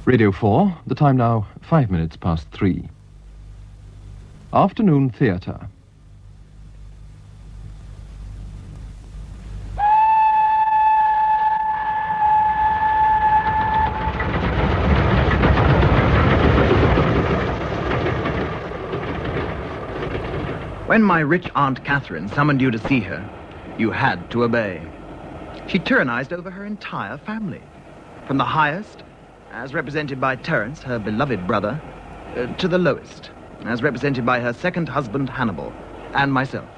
Radio 4, the time now 5 minutes past 3. Afternoon Theatre. When my rich Aunt Catherine summoned you to see her, you had to obey. She tyrannized over her entire family, from the highest, as represented by Terence, her beloved brother, to the lowest, as represented by her second husband, Hannibal, and myself.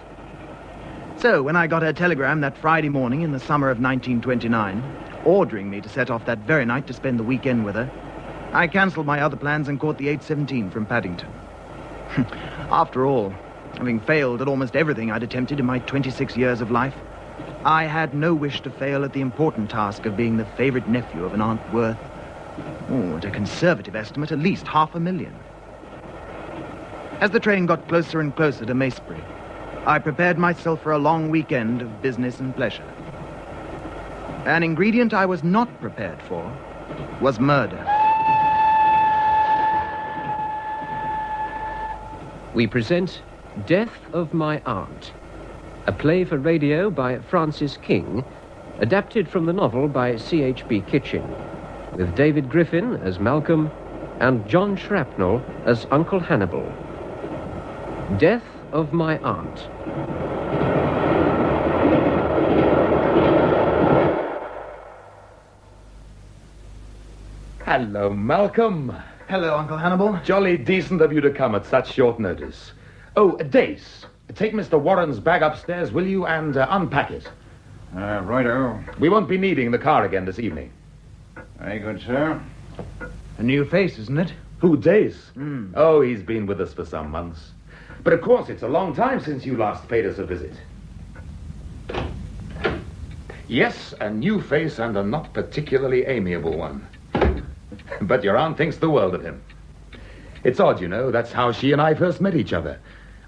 So, when I got her telegram that Friday morning in the summer of 1929, ordering me to set off that very night to spend the weekend with her, I cancelled my other plans and caught the 8:17 from Paddington. After all, having failed at almost everything I'd attempted in my 26 years of life, I had no wish to fail at the important task of being the favorite nephew of an aunt worth, at a conservative estimate, at least $500,000. As the train got closer and closer to Macebury, I prepared myself for a long weekend of business and pleasure. An ingredient I was not prepared for was murder. We present Death of My Aunt, a play for radio by Francis King, adapted from the novel by C.H.B. Kitchin, with David Griffin as Malcolm and John Shrapnel as Uncle Hannibal. Death of My Aunt. Hello, Malcolm. Hello, Uncle Hannibal. Jolly decent of you to come at such short notice. Oh, Dace, take Mr. Warren's bag upstairs, will you, and unpack it. Righto. We won't be needing the car again this evening. Very good, sir. A new face, isn't it? Who, Dace? Oh, he's been with us for some months. But of course, it's a long time since you last paid us a visit. Yes, a new face and a not particularly amiable one. But your aunt thinks the world of him. It's odd, you know, that's how she and I first met each other.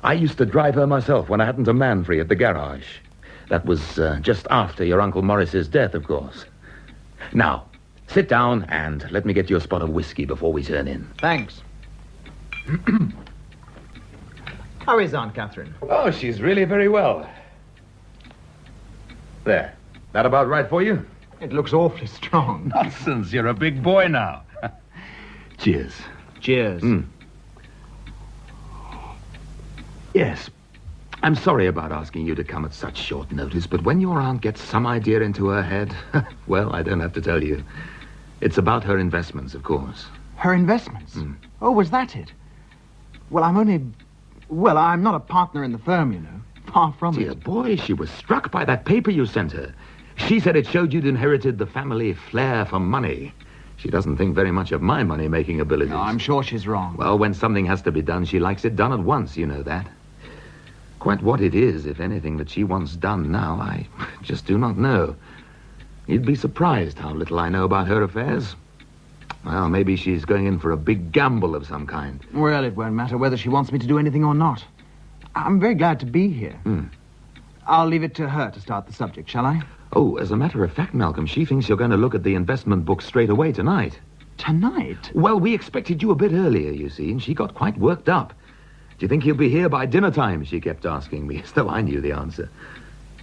I used to drive her myself when I hadn't a man free at the garage. That was just after your Uncle Morris's death, of course. Now, sit down and let me get you a spot of whiskey before we turn in. Thanks. How is Aunt Catherine? Oh, she's really very well. There. That about right for you? It looks awfully strong. Nonsense, you're a big boy now. Cheers. Cheers. Yes. I'm sorry about asking you to come at such short notice, but when your aunt gets some idea into her head, well, I don't have to tell you. It's about her investments, of course. Her investments? Oh, was that it? Well, I'm not a partner in the firm, you know. Far from Dear it. boy, she was struck by that paper you sent her. She said it showed you'd inherited the family flair for money. She doesn't think very much of my money-making abilities. No, I'm sure she's wrong. Well, when something has to be done, she likes it done at once, you know that. Quite what it is, if anything, that she wants done now, I just do not know. You'd be surprised how little I know about her affairs. Well, maybe she's going in for a big gamble of some kind. Well, it won't matter whether she wants me to do anything or not. I'm very glad to be here. I'll leave it to her to start the subject, shall I? Oh, as a matter of fact, Malcolm, she thinks you're going to look at the investment book straight away tonight. Tonight? Well, we expected you a bit earlier, you see, and she got quite worked up. Do you think he'll be here by dinner time? She kept asking me, as though I knew the answer.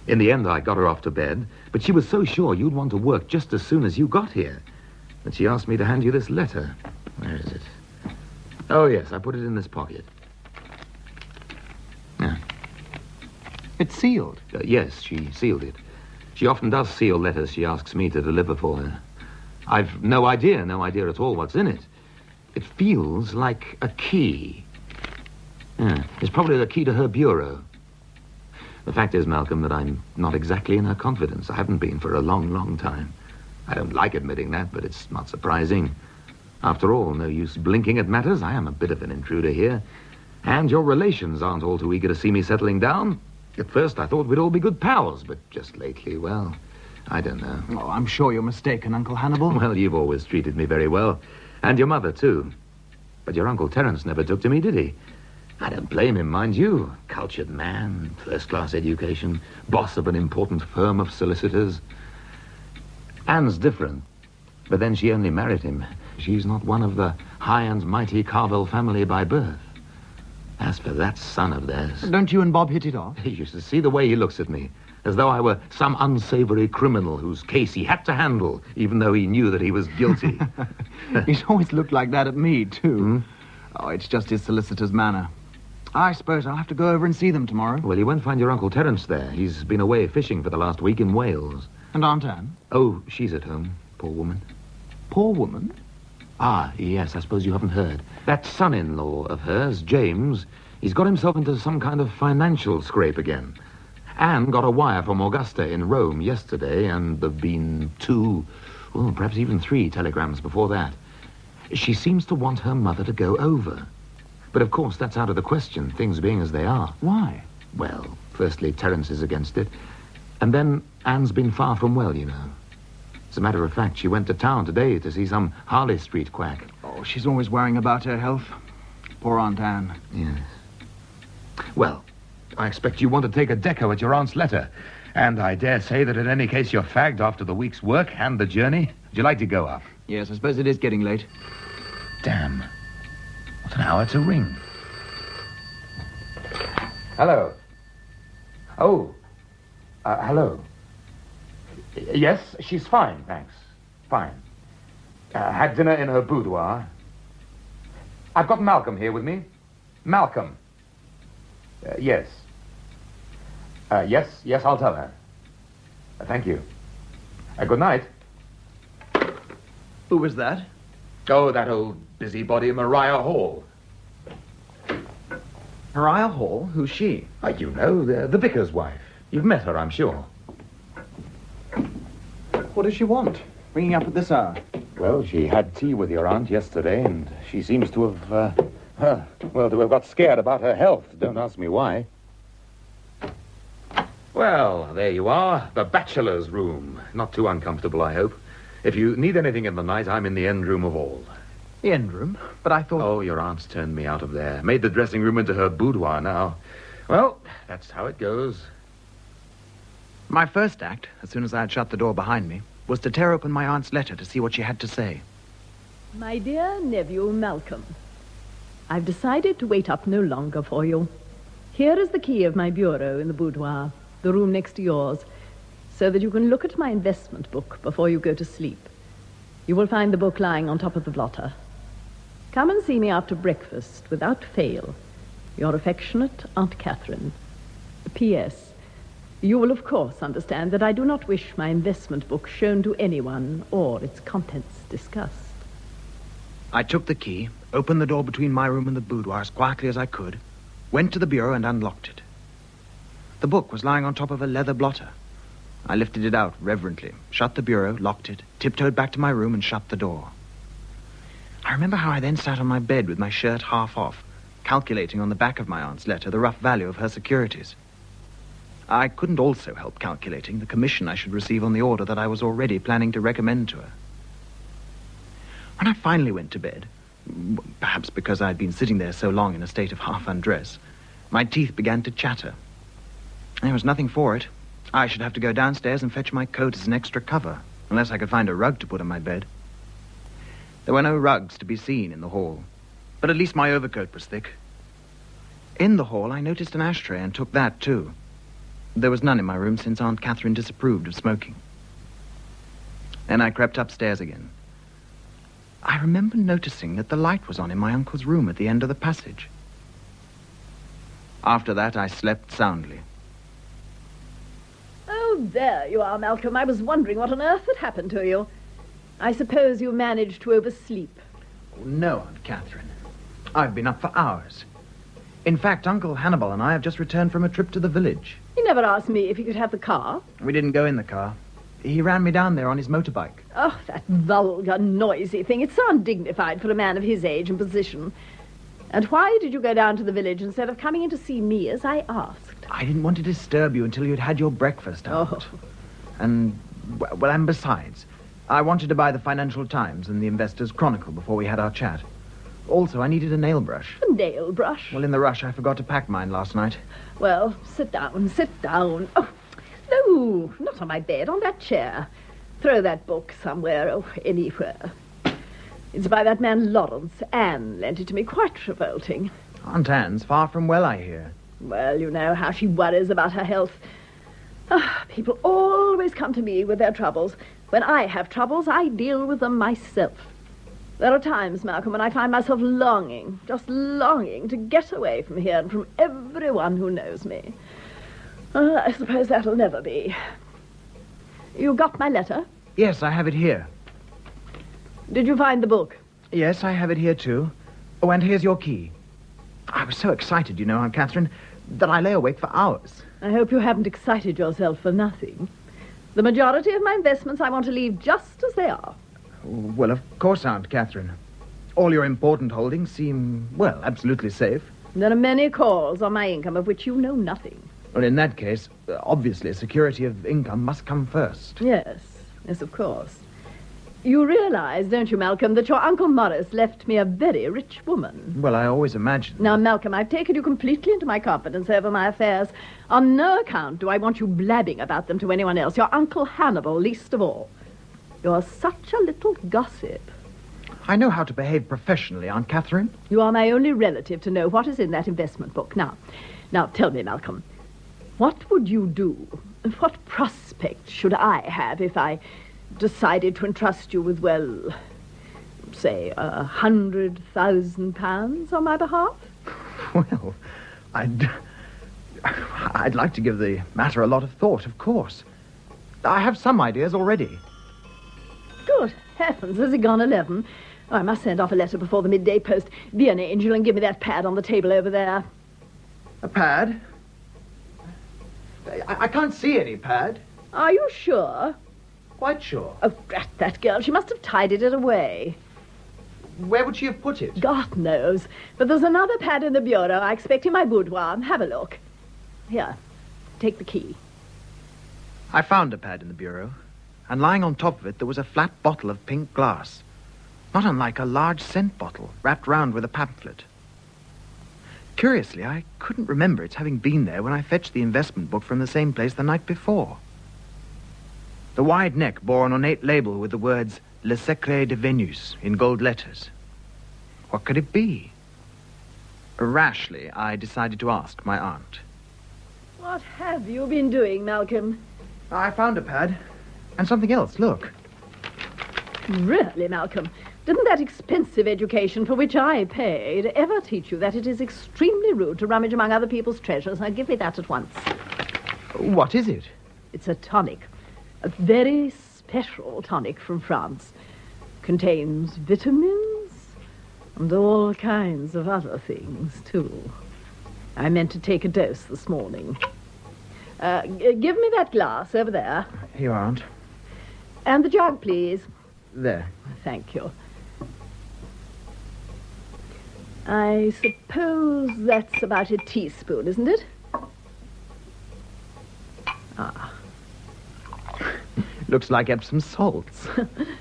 In the end, I got her off to bed, but she was so sure you'd want to work just as soon as you got here that she asked me to hand you this letter. Where is it? Oh, yes, I put it in this pocket. Yeah. It's sealed. Yes, she sealed it. She often does seal letters she asks me to deliver for her. I've no idea at all what's in it. It feels like a key. Yeah, it's probably the key to her bureau. The fact is, Malcolm, that I'm not exactly in her confidence. I haven't been for a long, long time. I don't like admitting that, but it's not surprising. After all, no use blinking at matters. I am a bit of an intruder here. And your relations aren't all too eager to see me settling down. At first, I thought we'd all be good pals, but just lately, well, I don't know. Oh, I'm sure you're mistaken, Uncle Hannibal. Well, you've always treated me very well. And your mother, too. But your Uncle Terence never took to me, did he? I don't blame him, mind you. Cultured man, first-class education, boss of an important firm of solicitors. Anne's different. But then she only married him. She's not one of the high and mighty Carvel family by birth. As for that son of theirs... Don't you and Bob hit it off? You should see the way he looks at me, as though I were some unsavory criminal whose case he had to handle, even though he knew that he was guilty. He's always looked like that at me, too. Oh, it's just his solicitor's manner. I suppose I'll have to go over and see them tomorrow. Well, you won't find your Uncle Terence there. He's been away fishing for the last week in Wales. And Aunt Anne? Oh, she's at home, poor woman. Poor woman? Ah, yes, I suppose you haven't heard. That son-in-law of hers, James, he's got himself into some kind of financial scrape again. Anne got a wire from Augusta in Rome yesterday, and there've been 2, well, perhaps even 3 telegrams before that. She seems to want her mother to go over. But of course, that's out of the question, things being as they are. Why? Well, firstly, Terence is against it. And then Anne's been far from well, you know. As a matter of fact, she went to town today to see some Harley Street quack. Oh, she's always worrying about her health. Poor Aunt Anne. Yes. Well, I expect you want to take a deco at your aunt's letter. And I dare say that in any case you're fagged after the week's work and the journey. Would you like to go up? Yes, I suppose it is getting late. Damn. What an hour to ring. Hello. Oh. Hello. Yes, she's fine, thanks. Fine. Had dinner in her boudoir. I've got Malcolm here with me. Malcolm. Yes. Yes, I'll tell her. Thank you. Good night. Who was that? Oh, that old busybody Mariah Hall. Mariah Hall? Who's she? You know, the vicar's wife. You've met her, I'm sure. What does she want? Ringing up at this hour? Well, she had tea with your aunt yesterday, and she seems to have, to have got scared about her health. Don't ask me why. Well, there you are. The bachelor's room. Not too uncomfortable, I hope. If you need anything in the night, I'm in the end room of all. The end room? But I thought... Oh, your aunt's turned me out of there. Made the dressing room into her boudoir now. Well, that's how it goes. My first act, as soon as I had shut the door behind me, was to tear open my aunt's letter to see what she had to say. My dear nephew, Malcolm, I've decided to wait up no longer for you. Here is the key of my bureau in the boudoir, the room next to yours, so that you can look at my investment book before you go to sleep. You will find the book lying on top of the blotter. Come and see me after breakfast, without fail. Your affectionate Aunt Catherine. P.S. You will, of course, understand that I do not wish my investment book shown to anyone or its contents discussed. I took the key, opened the door between my room and the boudoir as quietly as I could, went to the bureau and unlocked it. The book was lying on top of a leather blotter. I lifted it out reverently, shut the bureau, locked it, tiptoed back to my room and shut the door. I remember how I then sat on my bed with my shirt half off, calculating on the back of my aunt's letter the rough value of her securities. I couldn't also help calculating the commission I should receive on the order that I was already planning to recommend to her. When I finally went to bed, perhaps because I'd been sitting there so long in a state of half undress, my teeth began to chatter. There was nothing for it. I should have to go downstairs and fetch my coat as an extra cover, unless I could find a rug to put on my bed. There were no rugs to be seen in the hall, but at least my overcoat was thick. In the hall, I noticed an ashtray and took that, too. There was none in my room since Aunt Catherine disapproved of smoking. Then I crept upstairs again. I remember noticing that the light was on in my uncle's room at the end of the passage. After that, I slept soundly. Oh, there you are, Malcolm. I was wondering what on earth had happened to you. I suppose you managed to oversleep. Oh, no, Aunt Catherine. I've been up for hours. In fact, Uncle Hannibal and I have just returned from a trip to the village. You never asked me if you could have the car. We didn't go in the car. He ran me down there on his motorbike. Oh, that vulgar, noisy thing. It's so undignified for a man of his age and position. And why did you go down to the village instead of coming in to see me, as I asked? I didn't want to disturb you until you'd had your breakfast, Aunt. Oh. And besides, I wanted to buy the Financial Times and the Investors' Chronicle before we had our chat. Also, I needed a nail brush. A nail brush? Well, in the rush, I forgot to pack mine last night. Well, sit down, sit down. Oh, no, not on my bed, on that chair. Throw that book somewhere, anywhere. It's by that man Lawrence. Anne lent it to me. Quite revolting. Aunt Anne's far from well, I hear. Well, you know how she worries about her health. People always come to me with their troubles. When I have troubles, I deal with them myself. There are times, Malcolm, when I find myself just longing to get away from here and from everyone who knows me. I suppose that'll never be. You got my letter? Yes, I have it here. Did you find the book? Yes, I have it here, too. Oh, and here's your key. I was so excited, you know, Aunt Catherine, that I lay awake for hours. I hope you haven't excited yourself for nothing. The majority of my investments I want to leave just as they are. Well, of course, Aunt Catherine. All your important holdings seem, well, absolutely safe. There are many calls on my income of which you know nothing. Well, in that case, obviously, security of income must come first. Yes, of course. You realize, don't you, Malcolm, that your Uncle Morris left me a very rich woman? Well, I always imagined. Now, Malcolm, I've taken you completely into my confidence over my affairs. On no account do I want you blabbing about them to anyone else, your Uncle Hannibal least of all. You're such a little gossip. I know how to behave professionally, Aunt Catherine. You are my only relative to know what is in that investment book. Now tell me, Malcolm, what would you do? What prospect should I have if I decided to entrust you with, well, say, £100,000 on my behalf? Well, I'd like to give the matter a lot of thought, of course. I have some ideas already. Good heavens, has it gone 11? Oh, I must send off a letter before the midday post. Be an angel and give me that pad on the table over there. A pad? I can't see any pad. Are you sure? Quite sure. Oh, drat that girl. She must have tidied it away. Where would she have put it? God knows. But there's another pad in the bureau. I expect in my boudoir. Have a look. Here, take the key. I found a pad in the bureau, and lying on top of it there was a flat bottle of pink glass, not unlike a large scent bottle wrapped round with a pamphlet. Curiously, I couldn't remember its having been there when I fetched the investment book from the same place the night before. The wide neck bore an ornate label with the words Le Secret de Vénus in gold letters. What could it be? Rashly, I decided to ask my aunt. What have you been doing, Malcolm? I found a pad. And something else, look. Really, Malcolm? Didn't that expensive education for which I paid ever teach you that it is extremely rude to rummage among other people's treasures? Now, give me that at once. What is it? It's a tonic. A very special tonic from France. Contains vitamins and all kinds of other things, too. I meant to take a dose this morning. Give me that glass over there. Here you are, Aunt. And the jug, please. There. Thank you. I suppose that's about a teaspoon, isn't it? Ah. Looks like Epsom salts.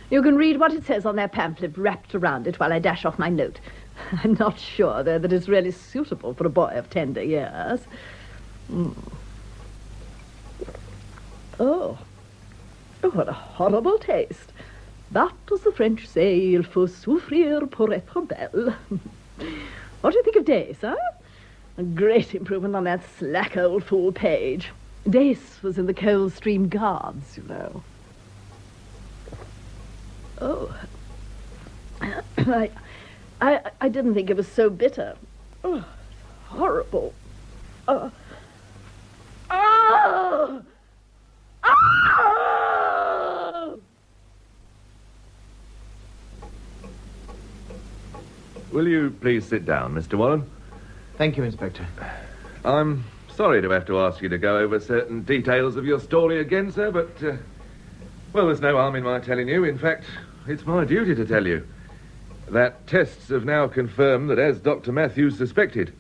You can read what it says on that pamphlet wrapped around it while I dash off my note. I'm not sure, though, that it's really suitable for a boy of tender years. Oh, what a horrible taste. But, as the French say, il faut souffrir pour être belle. What do you think of Dace, huh? A great improvement on that slack old fool Page. Dace was in the Coldstream Guards, you know. Oh. I didn't think it was so bitter. Oh, horrible. Oh. Oh! Oh! Will you please sit down, Mr. Warren? Thank you, Inspector. I'm sorry to have to ask you to go over certain details of your story again, sir, but, well, there's no harm in my telling you. In fact, it's my duty to tell you that tests have now confirmed that, as Dr. Matthews suspected,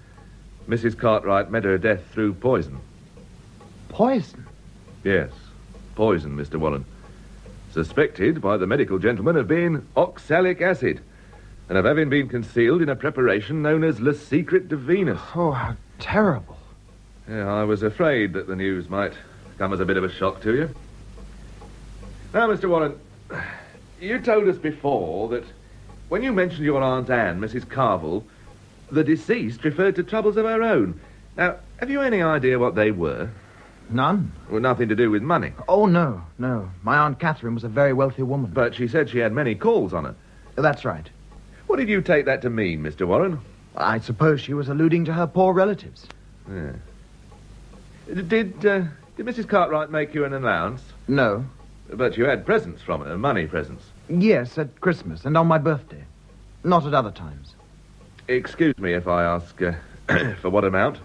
Mrs. Cartwright met her death through poison. Poison? Yes, poison, Mr. Warren. Suspected by the medical gentleman of being oxalic acid, and of having been concealed in a preparation known as Le Secret de Venus. Oh, how terrible. Yeah, I was afraid that the news might come as a bit of a shock to you. Now, Mr. Warren, you told us before that when you mentioned your Aunt Anne, Mrs. Carville, the deceased referred to troubles of her own. Now, have you any idea what they were? None? Well, nothing to do with money. Oh, no. My Aunt Catherine was a very wealthy woman. But she said she had many calls on her. That's right. What did you take that to mean, Mr. Warren? I suppose she was alluding to her poor relatives. Yeah. Did Mrs. Cartwright make you an allowance? No. But you had presents from her, money presents. Yes, at Christmas and on my birthday. Not at other times. Excuse me if I ask, for what amount?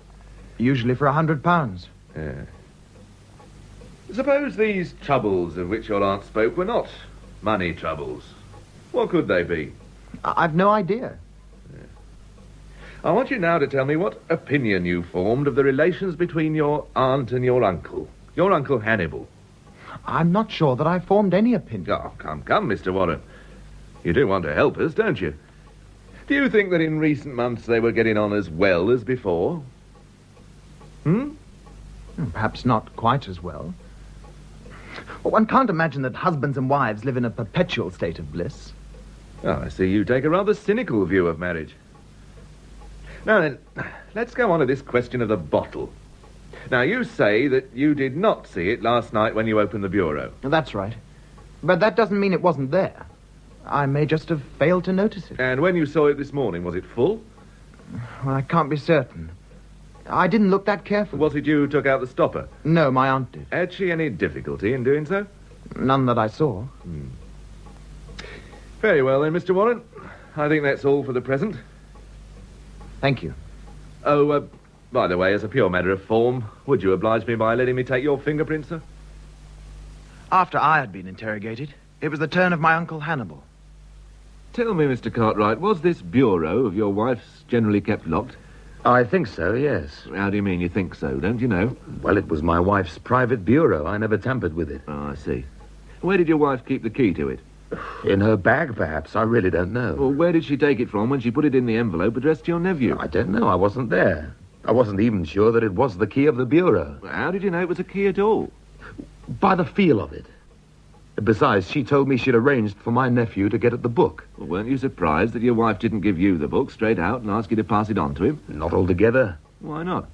Usually for £100. Yeah. Suppose these troubles of which your aunt spoke were not money troubles. What could they be? I've no idea. I want you now to tell me what opinion you formed of the relations between your aunt and your uncle Hannibal. I'm not sure that I formed any opinion. Oh, come, Mr. Warren. You do want to help us, don't you? Do you think that in recent months they were getting on as well as before? Perhaps not quite as well. One can't imagine that husbands and wives live in a perpetual state of bliss. Oh, I see you take a rather cynical view of marriage. Now then, let's go on to this question of the bottle. Now, you say that you did not see it last night when you opened the bureau. That's right. But that doesn't mean it wasn't there. I may just have failed to notice it. And when you saw it this morning, was it full? Well, I can't be certain. I didn't look that carefully. Was it you who took out the stopper? No, my aunt did. Had she any difficulty in doing so? None that I saw. Very well then, Mr. Warren. I think that's all for the present. Thank you. Oh, by the way, as a pure matter of form, would you oblige me by letting me take your fingerprints, sir? After I had been interrogated, it was the turn of my Uncle Hannibal. Tell me, Mr. Cartwright, was this bureau of your wife's generally kept locked? I think so, yes. How do you mean you think so? Don't you know? Well, it was my wife's private bureau. I never tampered with it. Oh, I see. Where did your wife keep the key to it? In her bag, perhaps. I really don't know. Well, where did she take it from when she put it in the envelope addressed to your nephew? I don't know. I wasn't there. I wasn't even sure that it was the key of the bureau. How did you know it was a key at all? By the feel of it. Besides, she told me she'd arranged for my nephew to get at the book. Well, weren't you surprised that your wife didn't give you the book straight out and ask you to pass it on to him? Not altogether. Why not?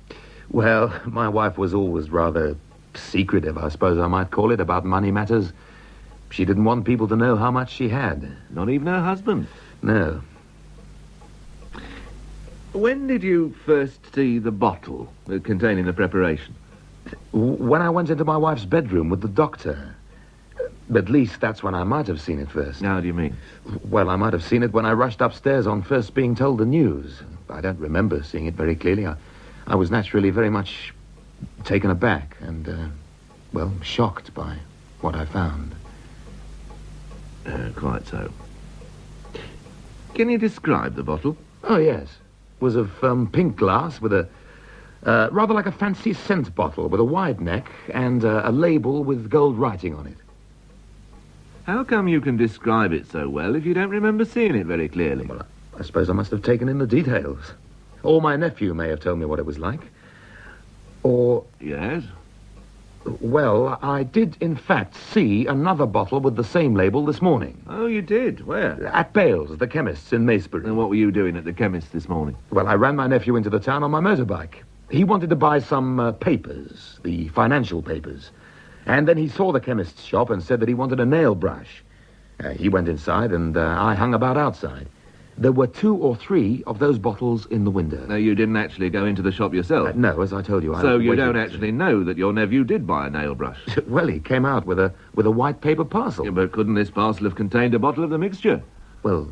Well, my wife was always rather secretive, I suppose I might call it, about money matters. She didn't want people to know how much she had. Not even her husband? No. When did you first see the bottle containing the preparation? When I went into my wife's bedroom with the doctor. At least that's when I might have seen it first. How do you mean? Well, I might have seen it when I rushed upstairs on first being told the news. I don't remember seeing it very clearly. I was naturally very much taken aback and, shocked by what I found. Quite so. Can you describe the bottle? Oh, yes. It was of pink glass with a... rather like a fancy scent bottle with a wide neck and a label with gold writing on it. How come you can describe it so well if you don't remember seeing it very clearly? Well, I suppose I must have taken in the details. Or my nephew may have told me what it was like. Or... Yes? Well, I did, in fact, see another bottle with the same label this morning. Oh, you did? Where? At Bales, the chemist's in Macebury. And what were you doing at the chemist's this morning? Well, I ran my nephew into the town on my motorbike. He wanted to buy some papers, the financial papers. And then he saw the chemist's shop and said that he wanted a nail brush. He went inside and I hung about outside. There were 2 or 3 of those bottles in the window. No, you didn't actually go into the shop yourself? No, as I told you. So you don't actually know that your nephew did buy a nail brush? Well, he came out with a white paper parcel. Yeah, but couldn't this parcel have contained a bottle of the mixture? Well,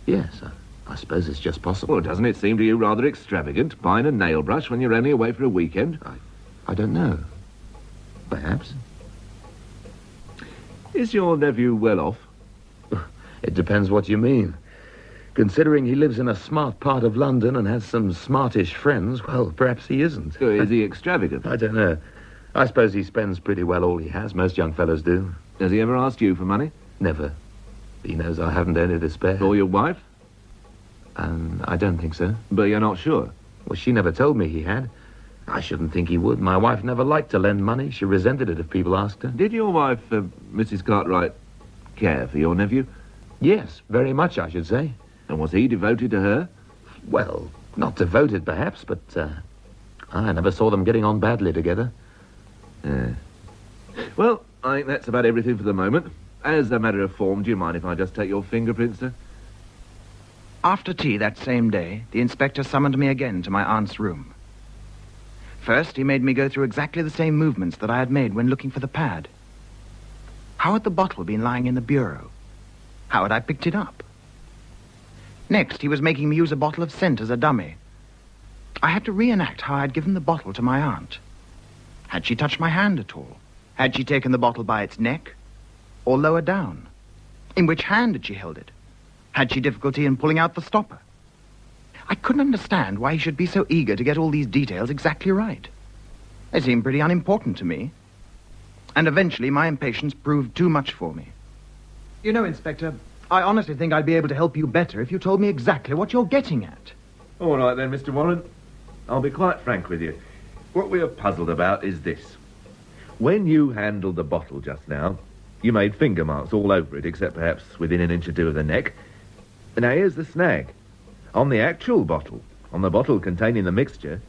yes, I suppose it's just possible. Well, doesn't it seem to you rather extravagant, buying a nail brush when you're only away for a weekend? I don't know. Perhaps. Is your nephew well off? It depends what you mean. Considering he lives in a smart part of London and has some smartish friends, well, perhaps he isn't. So is he extravagant? I don't know. I suppose he spends pretty well all he has. Most young fellows do. Has he ever asked you for money? Never. He knows I haven't any to spare. Or your wife? I don't think so. But you're not sure? Well, she never told me he had. I shouldn't think he would. My wife never liked to lend money. She resented it if people asked her. Did your wife, Mrs. Cartwright, care for your nephew? Yes, very much, I should say. And was he devoted to her? Well, not devoted, perhaps, but I never saw them getting on badly together. Well, I think that's about everything for the moment. As a matter of form, do you mind if I just take your fingerprints, sir? After tea that same day, the inspector summoned me again to my aunt's room. First, he made me go through exactly the same movements that I had made when looking for the pad. How had the bottle been lying in the bureau? How had I picked it up? Next, he was making me use a bottle of scent as a dummy. I had to reenact how I had given the bottle to my aunt. Had she touched my hand at all? Had she taken the bottle by its neck? Or lower down? In which hand had she held it? Had she difficulty in pulling out the stopper? I couldn't understand why he should be so eager to get all these details exactly right. They seemed pretty unimportant to me. And eventually my impatience proved too much for me. You know, Inspector, I honestly think I'd be able to help you better if you told me exactly what you're getting at. All right then, Mr. Warren. I'll be quite frank with you. What we are puzzled about is this. When you handled the bottle just now, you made finger marks all over it, except perhaps within an inch or two of the neck. Now here's the snag. On the actual bottle, on the bottle containing the mixture,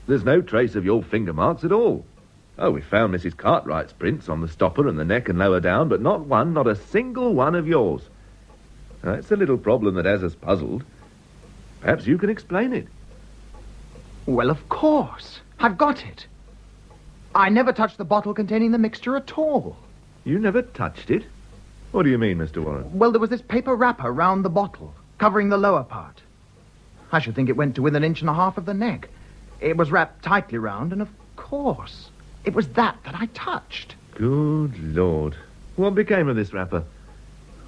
there's no trace of your finger marks at all. Oh, we found Mrs. Cartwright's prints on the stopper and the neck and lower down, but not one, not a single one of yours. Now, that's a little problem that has us puzzled. Perhaps you can explain it. Well, of course. I've got it. I never touched the bottle containing the mixture at all. You never touched it? What do you mean, Mr. Warren? Well, there was this paper wrapper round the bottle, covering the lower part. I should think it went to within 1.5 inches of the neck. It was wrapped tightly round, and of course, it was that I touched. Good Lord. What became of this wrapper?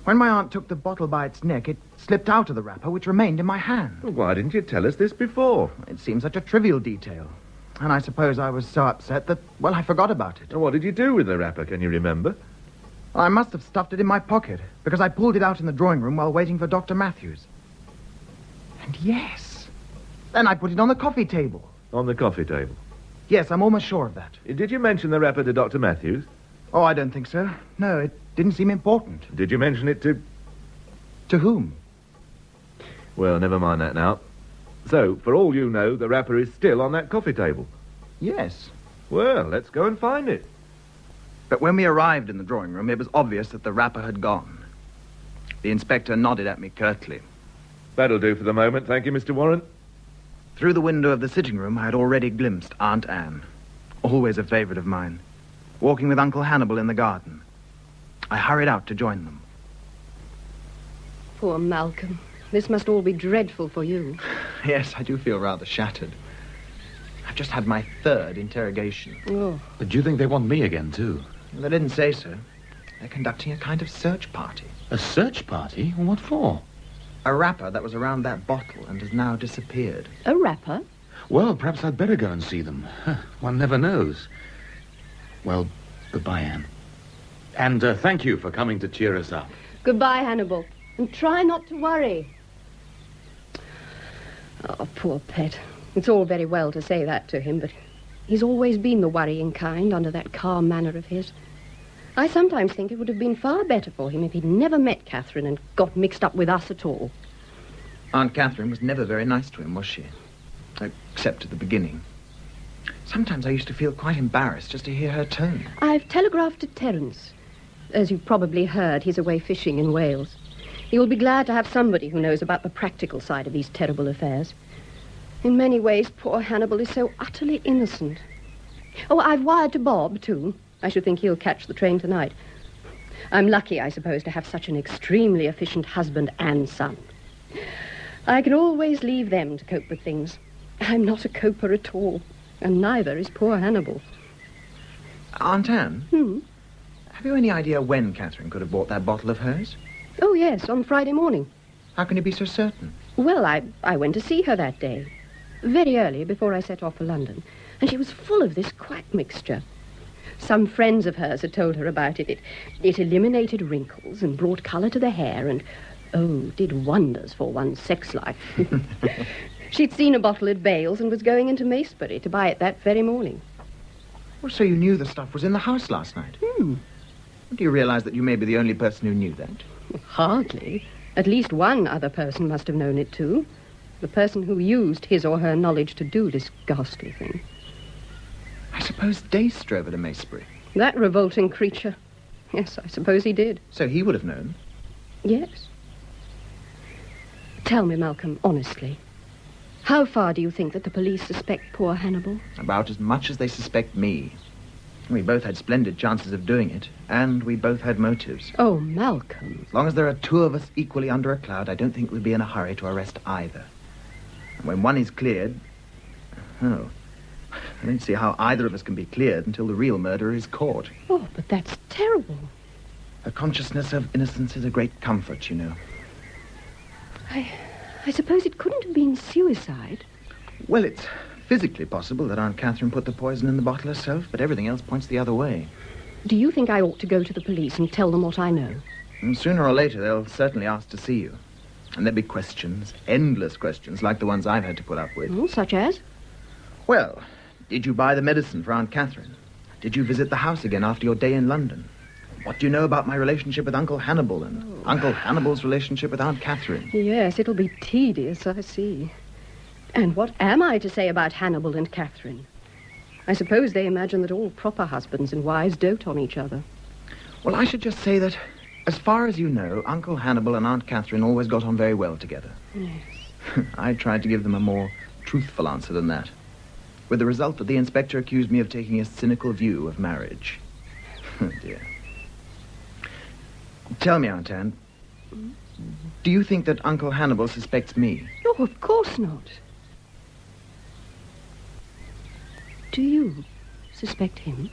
When my aunt took the bottle by its neck, it slipped out of the wrapper, which remained in my hand. Well, why didn't you tell us this before? It seemed such a trivial detail. And I suppose I was so upset that, well, I forgot about it. And what did you do with the wrapper, can you remember? I must have stuffed it in my pocket, because I pulled it out in the drawing room while waiting for Dr. Matthews. And yes, then I put it on the coffee table. On the coffee table? Yes, I'm almost sure of that. Did you mention the wrapper to Dr. Matthews? Oh, I don't think so. No, it didn't seem important. Did you mention it to... To whom? Well, never mind that now. So, for all you know, the wrapper is still on that coffee table. Yes. Well, let's go and find it. But when we arrived in the drawing room, it was obvious that the wrapper had gone. The inspector nodded at me curtly. That'll do for the moment, thank you, Mr. Warren. Through the window of the sitting room, I had already glimpsed Aunt Anne, always a favorite of mine, walking with Uncle Hannibal in the garden. I hurried out to join them. Poor Malcolm. This must all be dreadful for you. Yes, I do feel rather shattered. I've just had my 3rd interrogation. Oh. But do you think they want me again, too? They didn't say so. They're conducting a kind of search party. A search party? What for? A wrapper that was around that bottle and has now disappeared. A wrapper? Well, perhaps I'd better go and see them. One never knows. Well, goodbye, Anne. And thank you for coming to cheer us up. Goodbye, Hannibal. And try not to worry. Oh, poor pet. It's all very well to say that to him, but he's always been the worrying kind under that calm manner of his. I sometimes think it would have been far better for him if he'd never met Catherine and got mixed up with us at all. Aunt Catherine was never very nice to him, was she? Except at the beginning. Sometimes I used to feel quite embarrassed just to hear her tone. I've telegraphed to Terence. As you've probably heard, he's away fishing in Wales. He will be glad to have somebody who knows about the practical side of these terrible affairs. In many ways, poor Hannibal is so utterly innocent. Oh, I've wired to Bob, too. I should think he'll catch the train tonight. I'm lucky, I suppose, to have such an extremely efficient husband and son. I can always leave them to cope with things. I'm not a coper at all, and neither is poor Hannibal. Aunt Anne? Have you any idea when Catherine could have bought that bottle of hers? Oh, yes, on Friday morning. How can you be so certain? Well, I went to see her that day, very early before I set off for London, and she was full of this quack mixture. Some friends of hers had told her about it. It eliminated wrinkles and brought colour to the hair and, oh, did wonders for one's sex life. She'd seen a bottle at Bales and was going into Macebury to buy it that very morning. Well, so you knew the stuff was in the house last night? Do you realize that you may be the only person who knew that? Hardly. At least one other person must have known it too. The person who used his or her knowledge to do this ghastly thing. I suppose Dace drove her to Macebury. That revolting creature. Yes, I suppose he did. So he would have known. Yes. Tell me, Malcolm, honestly. How far do you think that the police suspect poor Hannibal? About as much as they suspect me. We both had splendid chances of doing it, and we both had motives. Oh, Malcolm. As long as there are two of us equally under a cloud, I don't think we'd be in a hurry to arrest either. And when one is cleared... Oh, I don't see how either of us can be cleared until the real murderer is caught. Oh, but that's terrible. A consciousness of innocence is a great comfort, you know. I suppose it couldn't have been suicide. Well, it's physically possible that Aunt Catherine put the poison in the bottle herself, but everything else points the other way. Do you think I ought to go to the police and tell them what I know? And sooner or later, they'll certainly ask to see you. And there'll be questions, endless questions, like the ones I've had to put up with. Oh, such as? Well, did you buy the medicine for Aunt Catherine? Did you visit the house again after your day in London? What do you know about my relationship with Uncle Hannibal and Uncle Hannibal's relationship with Aunt Catherine? Yes, it'll be tedious, I see. And what am I to say about Hannibal and Catherine? I suppose they imagine that all proper husbands and wives dote on each other. Well, I should just say that, as far as you know, Uncle Hannibal and Aunt Catherine always got on very well together. Yes. I tried to give them a more truthful answer than that, with the result that the inspector accused me of taking a cynical view of marriage. Oh, dear. Tell me, Aunt Anne, do you think that Uncle Hannibal suspects me? Oh, of course not. Do you suspect him?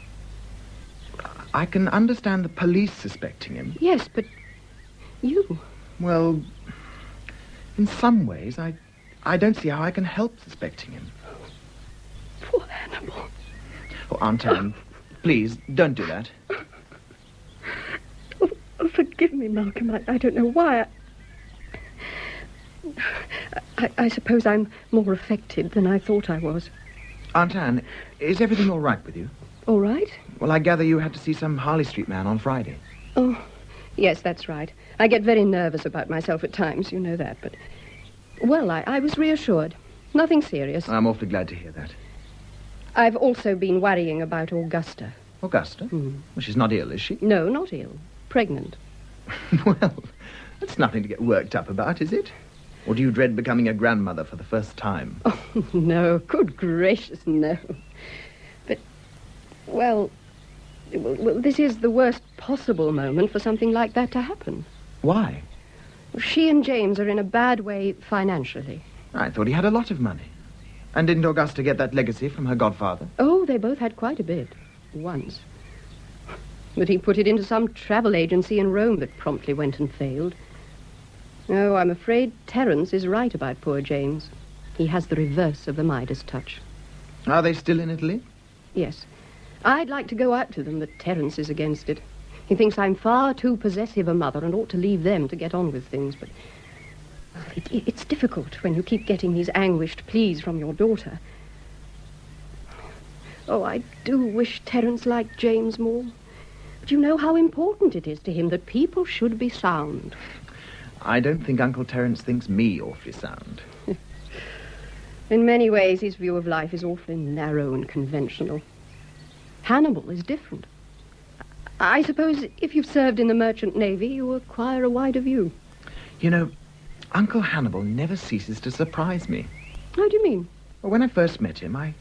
I can understand the police suspecting him. Yes, but you... Well, in some ways, I don't see how I can help suspecting him. Poor Hannibal. Oh, Aunt Anne, please, don't do that. Oh, forgive me, Malcolm. I don't know why. I suppose I'm more affected than I thought I was. Aunt Anne, is everything all right with you? All right? Well, I gather you had to see some Harley Street man on Friday. Oh, yes, that's right. I get very nervous about myself at times, you know that, but... Well, I was reassured. Nothing serious. I'm awfully glad to hear that. I've also been worrying about Augusta. Augusta? Well, she's not ill, is she? No, not ill. Pregnant. Well, that's nothing to get worked up about, is it? Or do you dread becoming a grandmother for the first time? Oh, no. Good gracious, no. But, well, this is the worst possible moment for something like that to happen. Why? She and James are in a bad way financially. I thought he had a lot of money. And didn't Augusta get that legacy from her godfather? Oh, they both had quite a bit. Once. But he put it into some travel agency in Rome that promptly went and failed. Oh, I'm afraid Terence is right about poor James. He has the reverse of the Midas touch. Are they still in Italy? Yes. I'd like to go out to them, but Terence is against it. He thinks I'm far too possessive a mother and ought to leave them to get on with things, but... It's difficult when you keep getting these anguished pleas from your daughter. Oh, I do wish Terence liked James more. But you know how important it is to him that people should be sound. I don't think Uncle Terence thinks me awfully sound. In many ways, his view of life is awfully narrow and conventional. Hannibal is different. I suppose if you've served in the merchant navy, you acquire a wider view. You know, Uncle Hannibal never ceases to surprise me. How do you mean? Well, when I first met him, I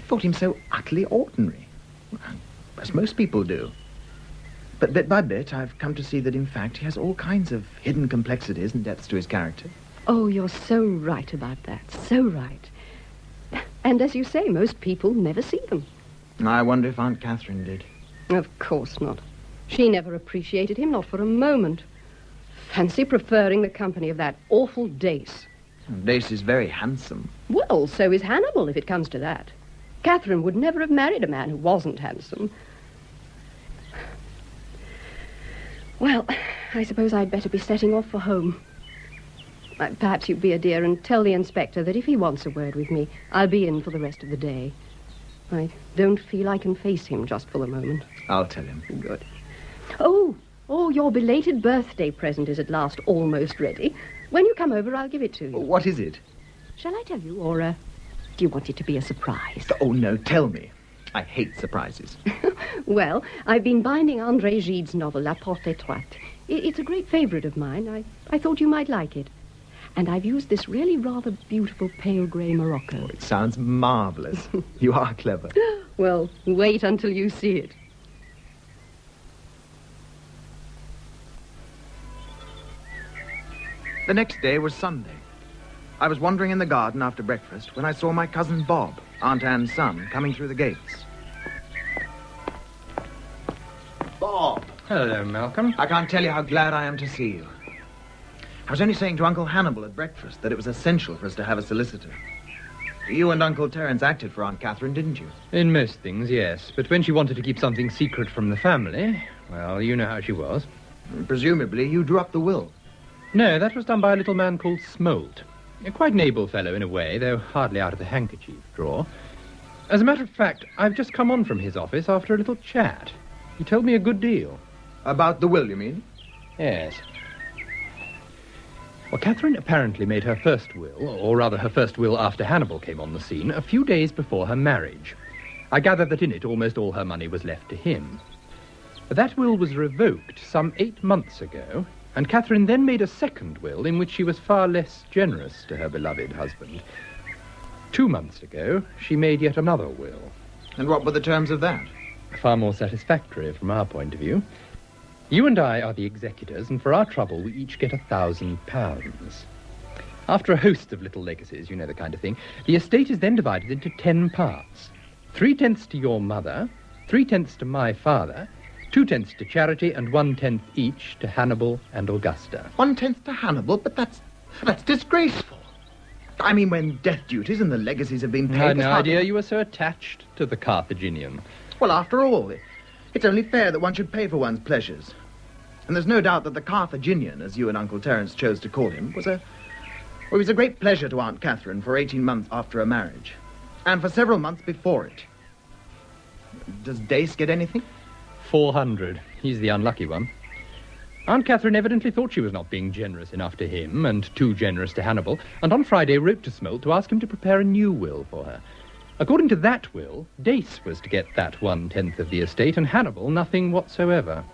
thought him so utterly ordinary, as most people do. But bit by bit, I've come to see that, in fact, he has all kinds of hidden complexities and depths to his character. Oh, you're so right about that. So right. And as you say, most people never see them. I wonder if Aunt Catherine did. Of course not. She never appreciated him, not for a moment. Fancy preferring the company of that awful Dace. Dace is very handsome. Well, so is Hannibal, if it comes to that. Catherine would never have married a man who wasn't handsome. Well, I suppose I'd better be setting off for home. Perhaps you'd be a dear and tell the inspector that if he wants a word with me, I'll be in for the rest of the day. I don't feel I can face him just for the moment. I'll tell him. Good. Oh, Oh, your belated birthday present is at last almost ready. When you come over, I'll give it to you. What is it? Shall I tell you, or do you want it to be a surprise? Oh, no, tell me. I hate surprises. Well, I've been binding André Gide's novel, La Porte Étroite. It's a great favorite of mine. I thought you might like it. And I've used this really rather beautiful pale grey Morocco. Oh, it sounds marvelous. You are clever. Well, wait until you see it. The next day was Sunday. I was wandering in the garden after breakfast when I saw my cousin Bob, Aunt Anne's son, coming through the gates. Bob! Hello, Malcolm. I can't tell you how glad I am to see you. I was only saying to Uncle Hannibal at breakfast that it was essential for us to have a solicitor. You and Uncle Terence acted for Aunt Catherine, didn't you? In most things, yes. But when she wanted to keep something secret from the family, well, you know how she was. Presumably, you drew up the will. No, that was done by a little man called Smolt. Quite an able fellow in a way, though hardly out of the handkerchief drawer. As a matter of fact, I've just come on from his office after a little chat. He told me a good deal. About the will, you mean? Yes. Well, Catherine apparently made her first will, or rather her first will after Hannibal came on the scene, a few days before her marriage. I gather that in it almost all her money was left to him. That will was revoked some 8 months ago, and Catherine then made a second will in which she was far less generous to her beloved husband. 2 months ago, she made yet another will. And what were the terms of that? Far more satisfactory from our point of view. You and I are the executors, and for our trouble, we each get £1,000. After a host of little legacies, you know the kind of thing, the estate is then divided into 10 parts. 3/10 to your mother, 3/10 to my father, 2/10 to charity, and 1/10 each to Hannibal and Augusta. 1/10 to Hannibal? But that's disgraceful. I mean, when death duties and the legacies have been paid... I had no idea you were so attached to the Carthaginian. Well, after all, it's only fair that one should pay for one's pleasures. And there's no doubt that the Carthaginian, as you and Uncle Terence chose to call him, was a great pleasure to Aunt Catherine for 18 months after her marriage. And for several months before it. Does Dace get anything? 400. He's the unlucky one. Aunt Catherine evidently thought she was not being generous enough to him and too generous to Hannibal, and on Friday wrote to Smolt to ask him to prepare a new will for her. According to that will, Dace was to get that 1/10 of the estate and Hannibal nothing whatsoever.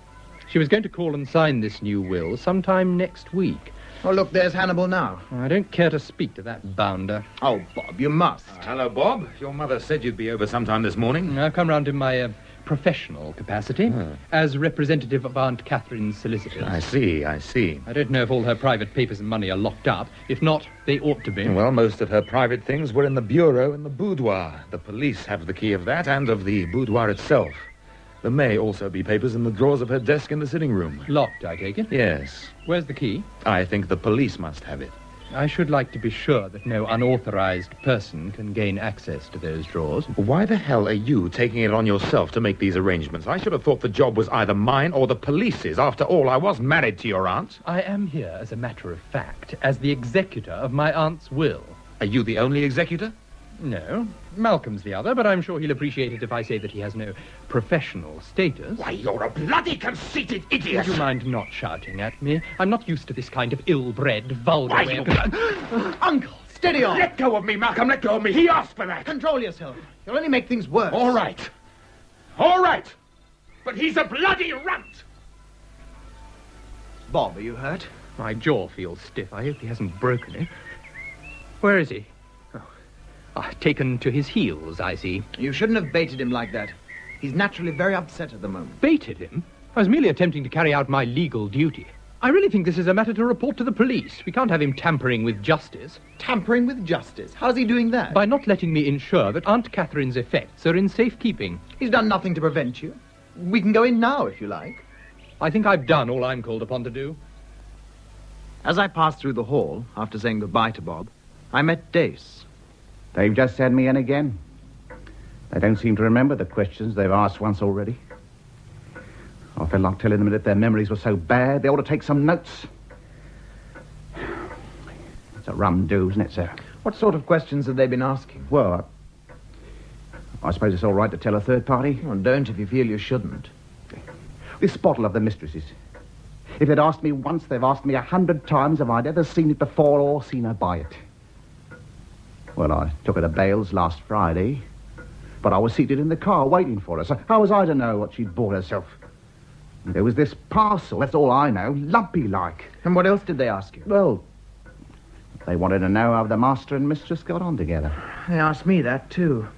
She was going to call and sign this new will sometime next week. Oh, look, there's Hannibal now. I don't care to speak to that bounder. Oh, Bob, you must. Hello, Bob. Your mother said you'd be over sometime this morning. I've come round in my professional capacity as representative of Aunt Catherine's solicitors. I see. I don't know if all her private papers and money are locked up. If not, they ought to be. Well, most of her private things were in the bureau in the boudoir. The police have the key of that and of the boudoir itself. There may also be papers in the drawers of her desk in the sitting room. Locked, I take it? Yes. Where's the key? I think the police must have it. I should like to be sure that no unauthorized person can gain access to those drawers. Why the hell are you taking it on yourself to make these arrangements? I should have thought the job was either mine or the police's. After all, I was married to your aunt. I am here, as a matter of fact, as the executor of my aunt's will. Are you the only executor? No, Malcolm's the other, but I'm sure he'll appreciate it if I say that he has no professional status. Why, you're a bloody conceited idiot! Would you mind not shouting at me? I'm not used to this kind of ill-bred, vulgar way of... Uncle, steady on. Let go of me, Malcolm, let go of me. He asked for that. Control yourself. You'll only make things worse. All right. But he's a bloody runt. Bob, are you hurt? My jaw feels stiff. I hope he hasn't broken it. Where is he? Taken to his heels, I see. You shouldn't have baited him like that. He's naturally very upset at the moment. Baited him? I was merely attempting to carry out my legal duty. I really think this is a matter to report to the police. We can't have him tampering with justice. Tampering with justice? How's he doing that? By not letting me ensure that Aunt Catherine's effects are in safekeeping. He's done nothing to prevent you. We can go in now, if you like. I think I've done all I'm called upon to do. As I passed through the hall, after saying goodbye to Bob, I met Dace. They've just sent me in again. They don't seem to remember the questions they've asked once already. I felt like telling them that if their memories were so bad, they ought to take some notes. It's a rum do, isn't it, sir? What sort of questions have they been asking? Well, I suppose it's all right to tell a third party. Well, don't if you feel you shouldn't. This bottle of the mistress's. If they'd asked me once, they've asked me 100 times if I'd ever seen it before or seen her buy it. Well, I took her to Bales last Friday, but I was seated in the car waiting for her, so how was I to know what she'd bought herself? There was this parcel, that's all I know, lumpy-like. And what else did they ask you? Well, they wanted to know how the master and mistress got on together. They asked me that, too.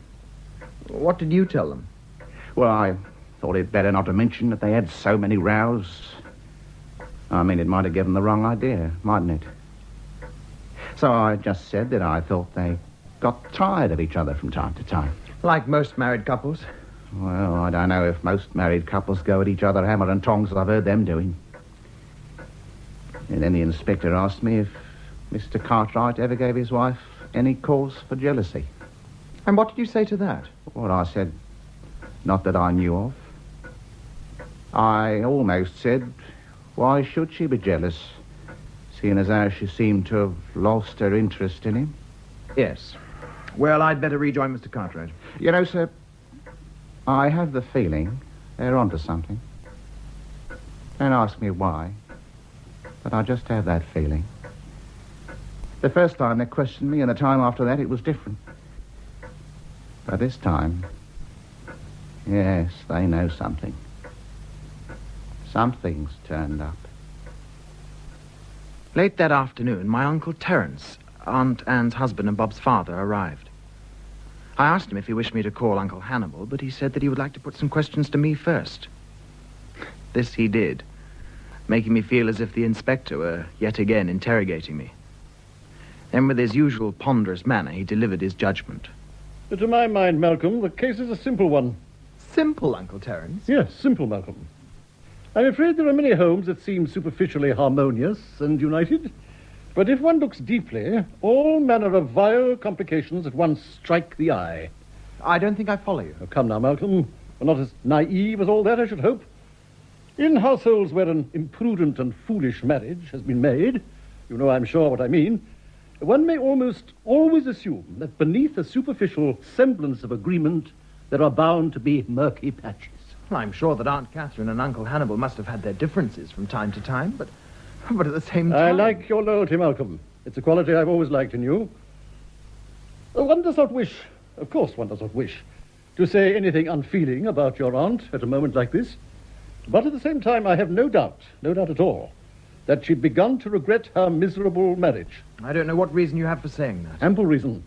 What did you tell them? Well, I thought it better not to mention that they had so many rows. I mean, it might have given the wrong idea, mightn't it? So I just said that I thought they got tired of each other from time to time. Like most married couples. Well, I don't know if most married couples go at each other hammer and tongs as I've heard them doing. And then the inspector asked me if Mr. Cartwright ever gave his wife any cause for jealousy. And what did you say to that? Well, I said, not that I knew of. I almost said, why should she be jealous, seeing as how she seemed to have lost her interest in him? Yes. Well, I'd better rejoin Mr. Cartwright. You know, sir, I have the feeling they're onto something. Don't ask me why, but I just have that feeling. The first time they questioned me, and the time after that, it was different. But this time, yes, they know something. Something's turned up. Late that afternoon, my Uncle Terence, Aunt Anne's husband and Bob's father, arrived. I asked him if he wished me to call Uncle Hannibal, but he said that he would like to put some questions to me first. This he did, making me feel as if the inspector were yet again interrogating me. Then, with his usual ponderous manner, he delivered his judgment. To my mind, Malcolm, the case is a simple one. Simple, Uncle Terence? Yes, simple, Malcolm. I'm afraid there are many homes that seem superficially harmonious and united. But if one looks deeply, all manner of vile complications at once strike the eye. I don't think I follow you. Oh, come now, Malcolm. We're not as naive as all that, I should hope. In households where an imprudent and foolish marriage has been made, you know I'm sure what I mean, one may almost always assume that beneath a superficial semblance of agreement, there are bound to be murky patches. Well, I'm sure that Aunt Catherine and Uncle Hannibal must have had their differences from time to time, but at the same time... I like your loyalty, Malcolm. It's a quality I've always liked in you. One does not wish, of course one does not wish, to say anything unfeeling about your aunt at a moment like this. But at the same time, I have no doubt at all, that she'd begun to regret her miserable marriage. I don't know what reason you have for saying that. Ample reason.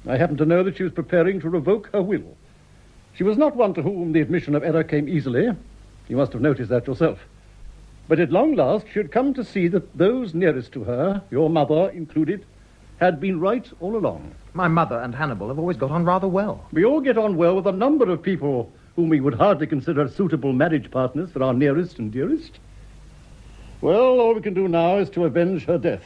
I happen to know that she was preparing to revoke her will. She was not one to whom the admission of error came easily. You must have noticed that yourself. But at long last, she had come to see that those nearest to her, your mother included, had been right all along. My mother and Hannibal have always got on rather well. We all get on well with a number of people whom we would hardly consider suitable marriage partners for our nearest and dearest. Well, all we can do now is to avenge her death.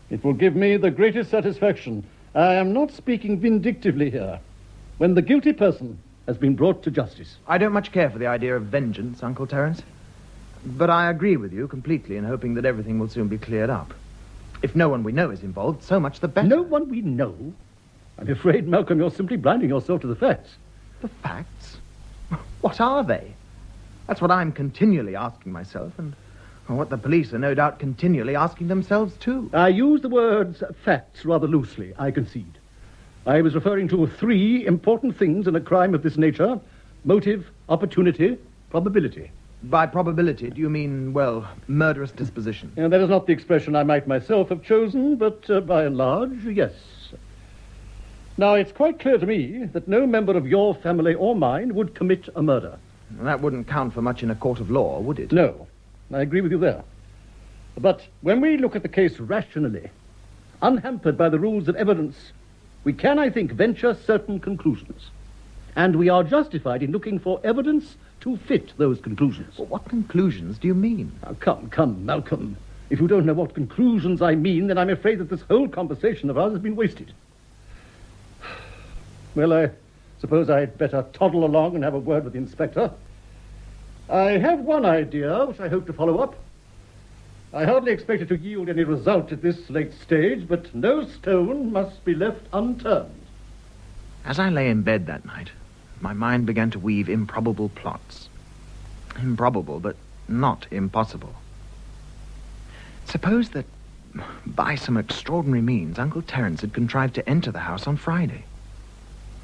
It will give me the greatest satisfaction. I am not speaking vindictively here. When the guilty person has been brought to justice. I don't much care for the idea of vengeance, Uncle Terence. But I agree with you completely in hoping that everything will soon be cleared up. If no one we know is involved, so much the better. No one we know? I'm afraid, Malcolm, you're simply blinding yourself to the facts. The facts? What are they? That's what I'm continually asking myself, and what the police are no doubt continually asking themselves, too. I use the words facts rather loosely, I concede. I was referring to 3 important things in a crime of this nature: motive, opportunity, probability. By probability, do you mean, well, murderous disposition? And that is not the expression I might myself have chosen, but by and large, yes. Now, it's quite clear to me that no member of your family or mine would commit a murder. That wouldn't count for much in a court of law, would it? No, I agree with you there. But when we look at the case rationally, unhampered by the rules of evidence, we can, I think, venture certain conclusions. And we are justified in looking for evidence to fit those conclusions. Well, what conclusions do you mean? Now, come, Malcolm. If you don't know what conclusions I mean, then I'm afraid that this whole conversation of ours has been wasted. Well, I suppose I'd better toddle along and have a word with the inspector. I have one idea which I hope to follow up. I hardly expect it to yield any result at this late stage, but no stone must be left unturned. As I lay in bed that night, my mind began to weave improbable plots. Improbable, but not impossible. Suppose that, by some extraordinary means, Uncle Terence had contrived to enter the house on Friday.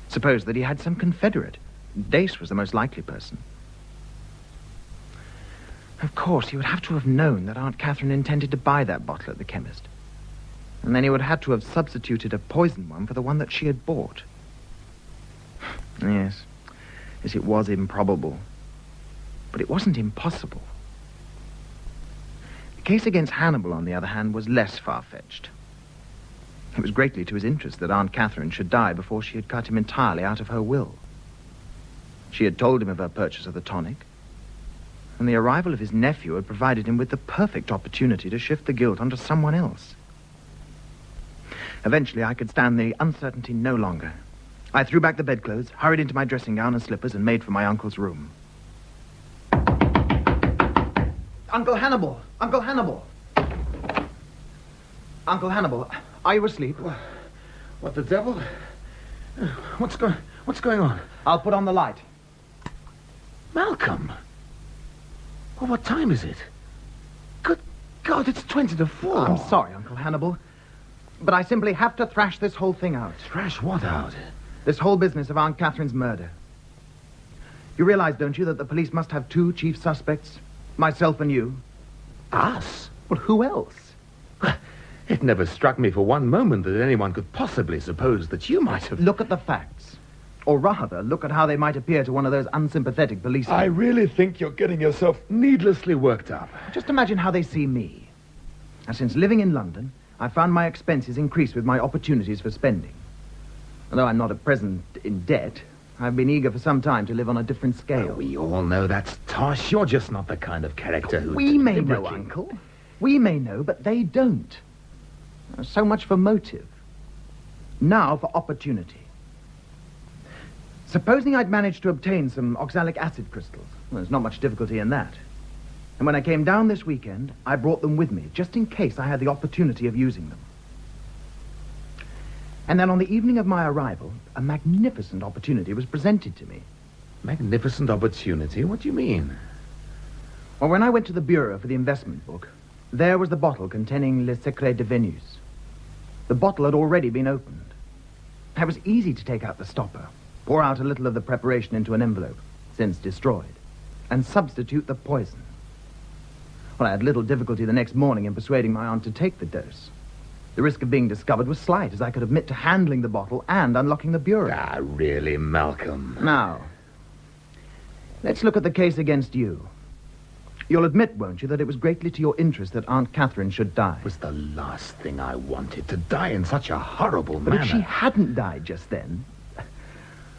Suppose that he had some confederate. Dace was the most likely person. Of course, he would have to have known that Aunt Catherine intended to buy that bottle at the chemist. And then he would have to have substituted a poisoned one for the one that she had bought. Yes, it was improbable. But it wasn't impossible. The case against Hannibal, on the other hand, was less far-fetched. It was greatly to his interest that Aunt Catherine should die before she had cut him entirely out of her will. She had told him of her purchase of the tonic, and the arrival of his nephew had provided him with the perfect opportunity to shift the guilt onto someone else. Eventually, I could stand the uncertainty no longer. I threw back the bedclothes, hurried into my dressing gown and slippers, and made for my uncle's room. Uncle Hannibal! Uncle Hannibal! Uncle Hannibal, are you asleep? What the devil? What's going on? I'll put on the light. Malcolm! Well, what time is it? Good God, it's 20 to 4. I'm sorry, Uncle Hannibal, but I simply have to thrash this whole thing out. Thrash what out? This whole business of Aunt Catherine's murder. You realize, don't you, that the police must have two chief suspects? Myself and you. Us? Well, who else? It never struck me for one moment that anyone could possibly suppose that you might have... Look at the facts. Or rather, look at how they might appear to one of those unsympathetic policemen. I really think you're getting yourself needlessly worked up. Just imagine how they see me. Now, since living in London, I found my expenses increase with my opportunities for spending. Although I'm not at present in debt, I've been eager for some time to live on a different scale. Oh, we all know that's tosh. You're just not the kind of character who... We may know, Uncle. We may know, but they don't. So much for motive. Now for opportunity. Supposing I'd managed to obtain some oxalic acid crystals. Well, there's not much difficulty in that. And when I came down this weekend, I brought them with me, just in case I had the opportunity of using them. And then on the evening of my arrival, a magnificent opportunity was presented to me. Magnificent opportunity? What do you mean? Well, when I went to the bureau for the investment book, there was the bottle containing Le Secret de Venus. The bottle had already been opened. It was easy to take out the stopper, pour out a little of the preparation into an envelope, since destroyed, and substitute the poison. Well, I had little difficulty the next morning in persuading my aunt to take the dose. The risk of being discovered was slight, as I could admit to handling the bottle and unlocking the bureau. Ah, really, Malcolm? Now, let's look at the case against you. You'll admit, won't you, that it was greatly to your interest that Aunt Catherine should die? It was the last thing I wanted, to die in such a horrible But manner. if she hadn't died just then,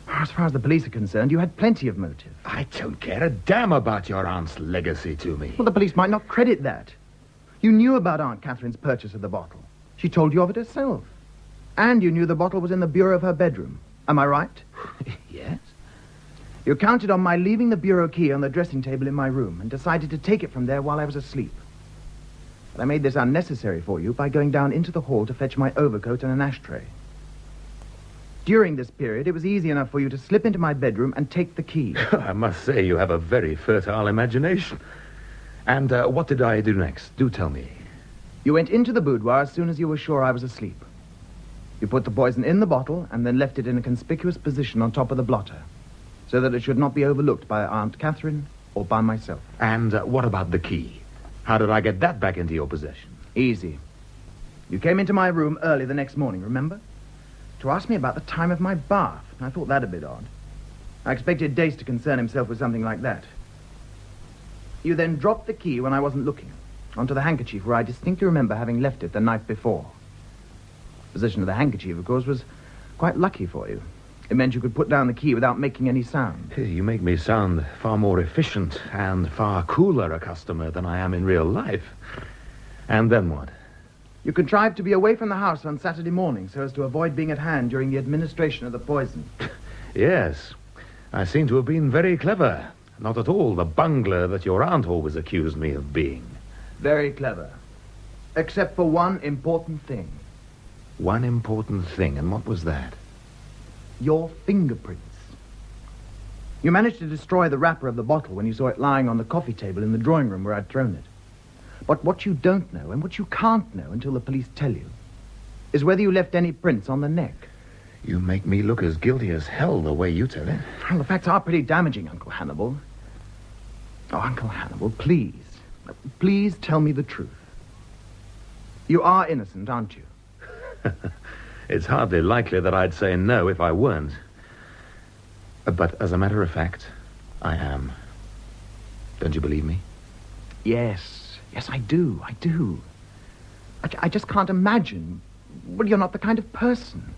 as far as the police are concerned, you had plenty of motive. I don't care a damn about your aunt's legacy to me. Well, the police might not credit that. You knew about Aunt Catherine's purchase of the bottle. She told you of it herself. And you knew the bottle was in the bureau of her bedroom. Am I right? Yes? You counted on my leaving the bureau key on the dressing table in my room and decided to take it from there while I was asleep. But I made this unnecessary for you by going down into the hall to fetch my overcoat and an ashtray. During this period, it was easy enough for you to slip into my bedroom and take the key. I must say you have a very fertile imagination. And what did I do next? Do tell me. You went into the boudoir as soon as you were sure I was asleep. You put the poison in the bottle and then left it in a conspicuous position on top of the blotter, so that it should not be overlooked by Aunt Catherine or by myself. And what about the key? How did I get that back into your possession? Easy. You came into my room early the next morning, remember? To ask me about the time of my bath. I thought that a bit odd. I expected Dace to concern himself with something like that. You then dropped the key when I wasn't looking, onto the handkerchief where I distinctly remember having left it the night before. The position of the handkerchief, of course, was quite lucky for you. It meant you could put down the key without making any sound. You make me sound far more efficient and far cooler a customer than I am in real life. And then what? You contrived to be away from the house on Saturday morning so as to avoid being at hand during the administration of the poison. Yes. I seem to have been very clever. Not at all the bungler that your aunt always accused me of being. Very clever. Except for one important thing. One important thing, and what was that? Your fingerprints. You managed to destroy the wrapper of the bottle when you saw it lying on the coffee table in the drawing room where I'd thrown it. But what you don't know, and what you can't know until the police tell you, is whether you left any prints on the neck. You make me look as guilty as hell the way you tell it. Well, the facts are pretty damaging, Uncle Hannibal. Oh, Uncle Hannibal, please. Please tell me the truth. You are innocent, aren't you? It's hardly likely that I'd say no if I weren't. But as a matter of fact, I am. Don't you believe me? Yes. Yes, I do. I do. I just can't imagine. Well, you're not the kind of person.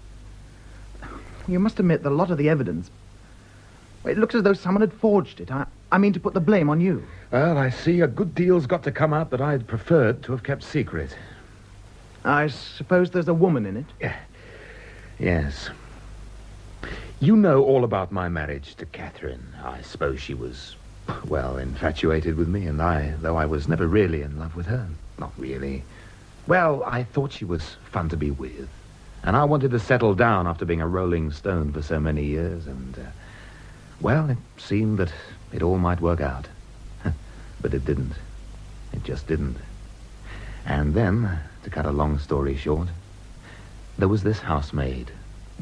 You must admit that a lot of the evidence... It looks as though someone had forged it. I mean to put the blame on you. Well, I see a good deal's got to come out that I'd preferred to have kept secret. I suppose there's a woman in it? Yeah. Yes. You know all about my marriage to Catherine. I suppose she was, well, infatuated with me, and though I was never really in love with her. Not really. Well, I thought she was fun to be with. And I wanted to settle down after being a rolling stone for so many years, and, well, it seemed that it all might work out. But it didn't. It just didn't. And then, to cut a long story short, there was this housemaid,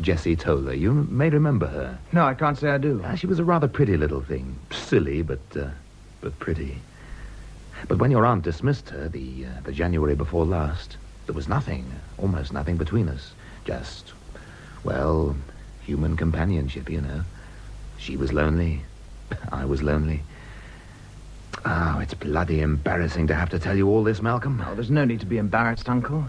Jessie Toller. You may remember her. No, I can't say I do. She was a rather pretty little thing. Silly, but pretty. But when your aunt dismissed her the January before last, there was nothing, almost nothing between us. Just, well, human companionship, you know. She was lonely. I was lonely. Oh, it's bloody embarrassing to have to tell you all this, Malcolm. Oh, there's no need to be embarrassed, Uncle.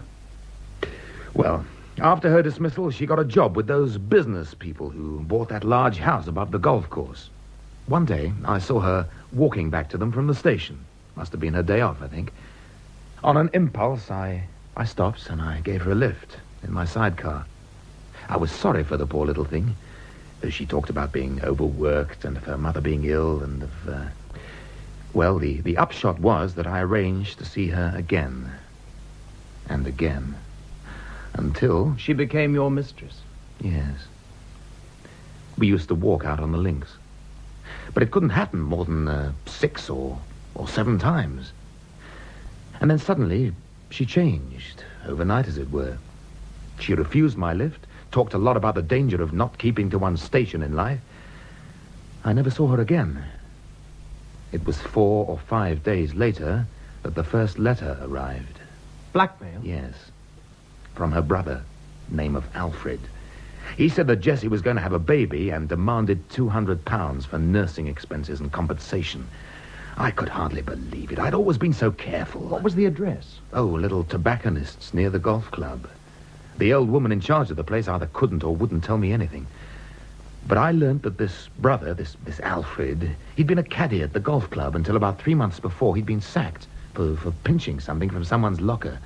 Well, after her dismissal, she got a job with those business people who bought that large house above the golf course. One day, I saw her walking back to them from the station. Must have been her day off, I think. On an impulse, I stopped and I gave her a lift in my sidecar. I was sorry for the poor little thing. She talked about being overworked and of her mother being ill and of... Well, the upshot was that I arranged to see her again. And again. Until... She became your mistress? Yes. We used to walk out on the links. But it couldn't happen more than 6 or 7 times. And then suddenly, she changed, overnight as it were. She refused my lift, talked a lot about the danger of not keeping to one's station in life. I never saw her again. It was 4 or 5 days later that the first letter arrived. Blackmail? Yes. From her brother, name of Alfred. He said that Jessie was going to have a baby and demanded £200 for nursing expenses and compensation. I could hardly believe it. I'd always been so careful. What was the address? Oh, little tobacconists near the golf club. The old woman in charge of the place either couldn't or wouldn't tell me anything. But I learned that this brother, this Alfred, he'd been a caddie at the golf club until about 3 months before he'd been sacked for pinching something from someone's locker.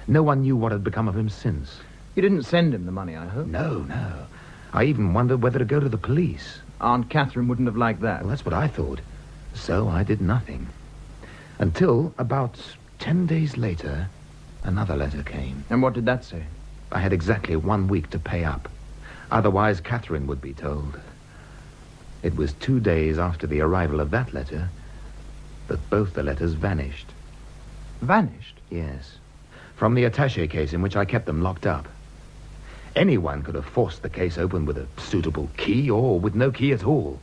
No one knew what had become of him since. You didn't send him the money, I hope? No. I even wondered whether to go to the police. Aunt Catherine wouldn't have liked that. Well, that's what I thought. So I did nothing. Until about 10 days later, another letter came. And what did that say? I had exactly 1 week to pay up. Otherwise, Catherine would be told. It was 2 days after the arrival of that letter that both the letters vanished. Vanished? Yes. From the attaché case in which I kept them locked up. Anyone could have forced the case open with a suitable key or with no key at all.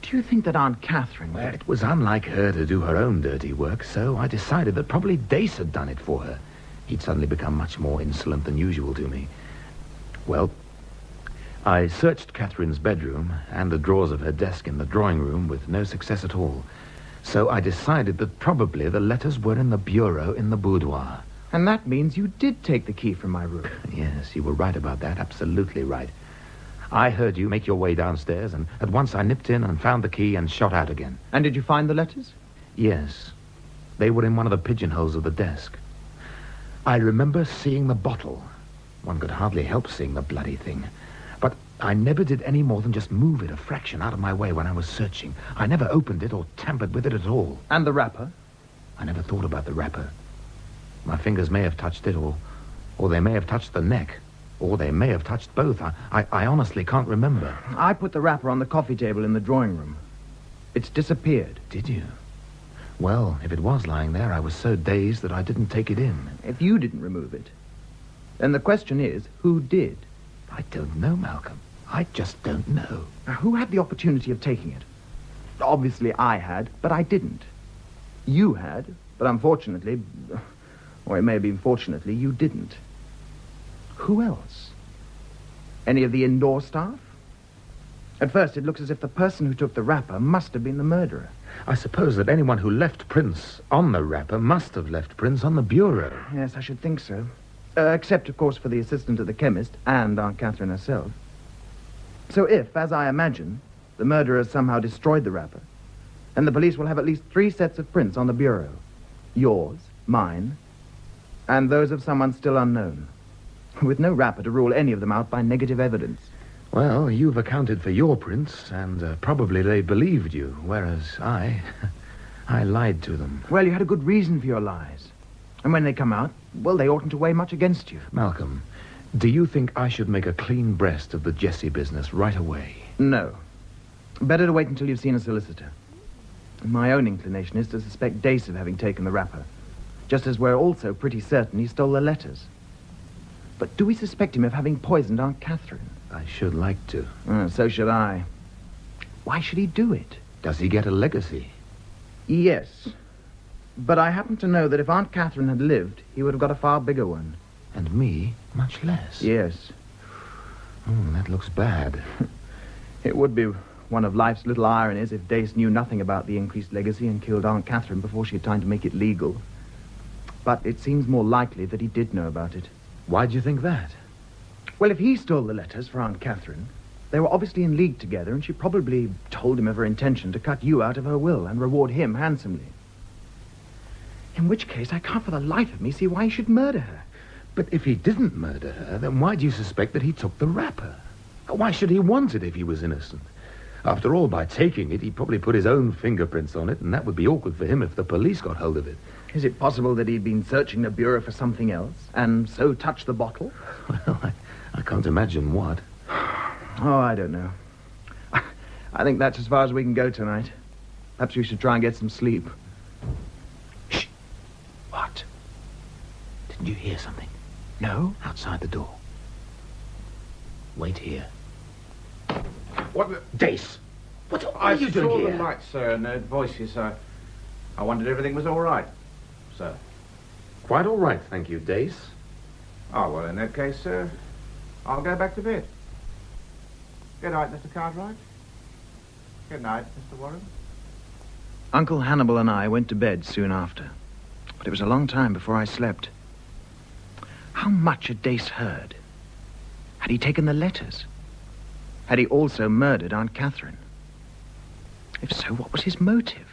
Do you think that Aunt Catherine... Well, it was unlike her to do her own dirty work, so I decided that probably Dace had done it for her. He'd suddenly become much more insolent than usual to me. Well, I searched Catherine's bedroom and the drawers of her desk in the drawing room with no success at all. So I decided that probably the letters were in the bureau in the boudoir. And that means you did take the key from my room. Yes, you were right about that, absolutely right. I heard you make your way downstairs, and at once I nipped in and found the key and shot out again. And did you find the letters? Yes. They were in one of the pigeonholes of the desk. I remember seeing the bottle. One could hardly help seeing the bloody thing. But I never did any more than just move it a fraction out of my way when I was searching. I never opened it or tampered with it at all. And the wrapper? I never thought about the wrapper. My fingers may have touched it, or they may have touched the neck, or they may have touched both. I honestly can't remember. I put the wrapper on the coffee table in the drawing room. It's disappeared. Did you? Well, if it was lying there, I was so dazed that I didn't take it in. If you didn't remove it, then the question is, who did? I don't know, Malcolm. I just don't know. Now, who had the opportunity of taking it? Obviously, I had, but I didn't. You had, but unfortunately, or it may have been fortunately, you didn't. Who else? Any of the indoor staff? At first, it looks as if the person who took the wrapper must have been the murderer. I suppose that anyone who left prints on the wrapper must have left prints on the bureau. Yes, I should think so. Except, of course, for the assistant of the chemist and Aunt Catherine herself. So if, as I imagine, the murderer somehow destroyed the wrapper, then the police will have at least 3 sets of prints on the bureau. Yours, mine, and those of someone still unknown. With no wrapper to rule any of them out by negative evidence. Well, you've accounted for your prints, and probably they believed you, whereas I lied to them. Well, you had a good reason for your lies. And when they come out, well, they oughtn't to weigh much against you. Malcolm, do you think I should make a clean breast of the Jessie business right away? No. Better to wait until you've seen a solicitor. My own inclination is to suspect Dace of having taken the wrapper, just as we're also pretty certain he stole the letters. But do we suspect him of having poisoned Aunt Catherine? I should like to. So should I. Why should he do it? Does he get a legacy? Yes. But I happen to know that if Aunt Catherine had lived, he would have got a far bigger one. And me, much less. Yes. That looks bad. It would be one of life's little ironies if Dace knew nothing about the increased legacy and killed Aunt Catherine before she had time to make it legal. But it seems more likely that he did know about it. Why do you think that? Well, if he stole the letters for Aunt Catherine, they were obviously in league together, and she probably told him of her intention to cut you out of her will and reward him handsomely. In which case, I can't for the life of me see why he should murder her. But if he didn't murder her, then why do you suspect that he took the wrapper? Why should he want it if he was innocent? After all, by taking it, he probably put his own fingerprints on it, and that would be awkward for him if the police got hold of it. Is it possible that he'd been searching the bureau for something else, and so touched the bottle? Well, I can't imagine what. Oh, I don't know. I think that's as far as we can go tonight. Perhaps we should try and get some sleep. Shh. What? Didn't you hear something? No? Outside the door. Wait here. What the... Dace! What are you doing here? I saw the lights, sir, and the voices. I wondered if everything was all right, sir. Quite all right, thank you, Dace. Oh, well, in that case, sir, I'll go back to bed. Good night, Mr. Cartwright. Good night, Mr. Warren. Uncle Hannibal and I went to bed soon after, but it was a long time before I slept. How much had Dace heard? Had he taken the letters? Had he also murdered Aunt Catherine? If so, what was his motive?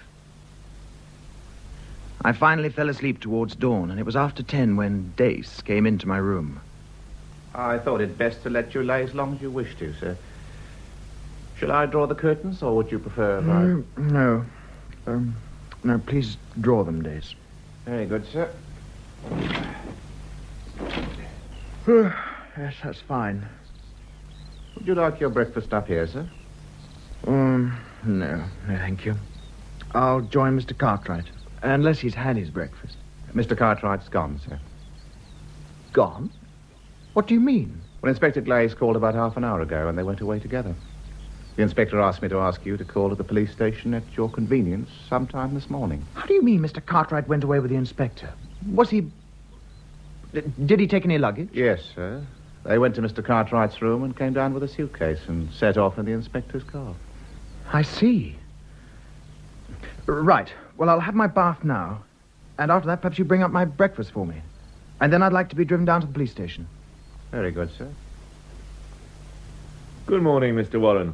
I finally fell asleep towards dawn, and it was after 10 when Dace came into my room. I thought it best to let you lay as long as you wish to, sir. Shall I draw the curtains, or would you prefer... No. No, please draw them, Dace. Very good, sir. Yes, that's fine. Would you like your breakfast up here, sir? No, thank you. I'll join Mr. Cartwright, unless he's had his breakfast. Mr. Cartwright's gone, sir. Gone? What do you mean? Well, Inspector Glaze called about half an hour ago, and they went away together. The inspector asked me to ask you to call at the police station at your convenience sometime this morning. How do you mean Mr. Cartwright went away with the inspector? Was he... Did he take any luggage? Yes, sir. They went to Mr. Cartwright's room and came down with a suitcase and set off in the inspector's car. I see. Right. Well, I'll have my bath now. And after that, perhaps you bring up my breakfast for me. And then I'd like to be driven down to the police station. Very good, sir. Good morning, Mr. Warren.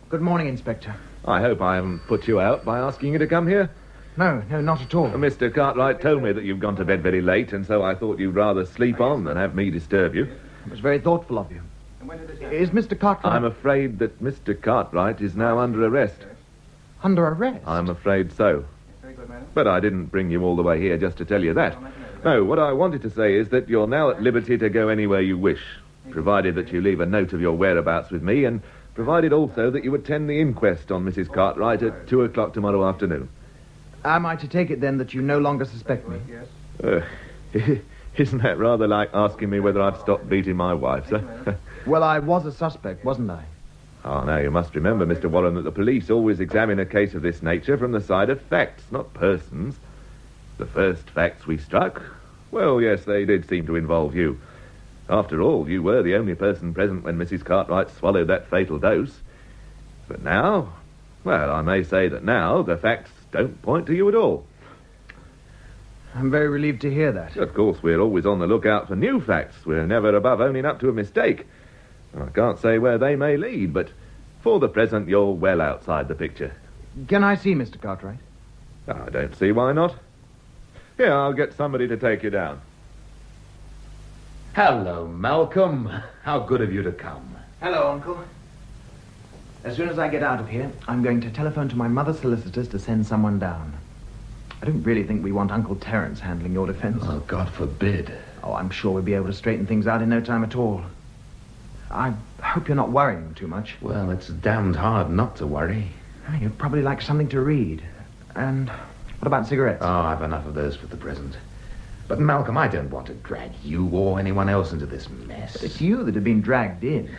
Good morning, Inspector. I hope I haven't put you out by asking you to come here. No, not at all. Mr. Cartwright told me that you've gone to bed very late, and so I thought you'd rather sleep on than have me disturb you. It was very thoughtful of you. Is Mr. Cartwright... I'm afraid that Mr. Cartwright is now under arrest. Under arrest? I'm afraid so. But I didn't bring you all the way here just to tell you that. No, what I wanted to say is that you're now at liberty to go anywhere you wish, provided that you leave a note of your whereabouts with me, and provided also that you attend the inquest on Mrs. Cartwright at 2 o'clock tomorrow afternoon. Am I to take it, then, that you no longer suspect me? Isn't that rather like asking me whether I've stopped beating my wife, sir? Well, I was a suspect, wasn't I? Oh, now, you must remember, Mr. Warren, that the police always examine a case of this nature from the side of facts, not persons. The first facts we struck, well, yes, they did seem to involve you. After all, you were the only person present when Mrs. Cartwright swallowed that fatal dose. But now, well, I may say that now the facts don't point to you at all. I'm very relieved to hear that. Of course, we're always on the lookout for new facts. We're never above owning up to a mistake. I can't say where they may lead, but for the present, you're well outside the picture. Can I see Mr. Cartwright? I don't see why not. Here, I'll get somebody to take you down. Hello, Malcolm. How good of you to come. Hello, Uncle. As soon as I get out of here, I'm going to telephone to my mother's solicitors to send someone down. I don't really think we want Uncle Terence handling your defense. Oh, God forbid. Oh, I'm sure we'll be able to straighten things out in no time at all. I hope you're not worrying them too much. Well, it's damned hard not to worry. You'd probably like something to read. And what about cigarettes? Oh, I've enough of those for the present. But, Malcolm, I don't want to drag you or anyone else into this mess. But it's you that have been dragged in.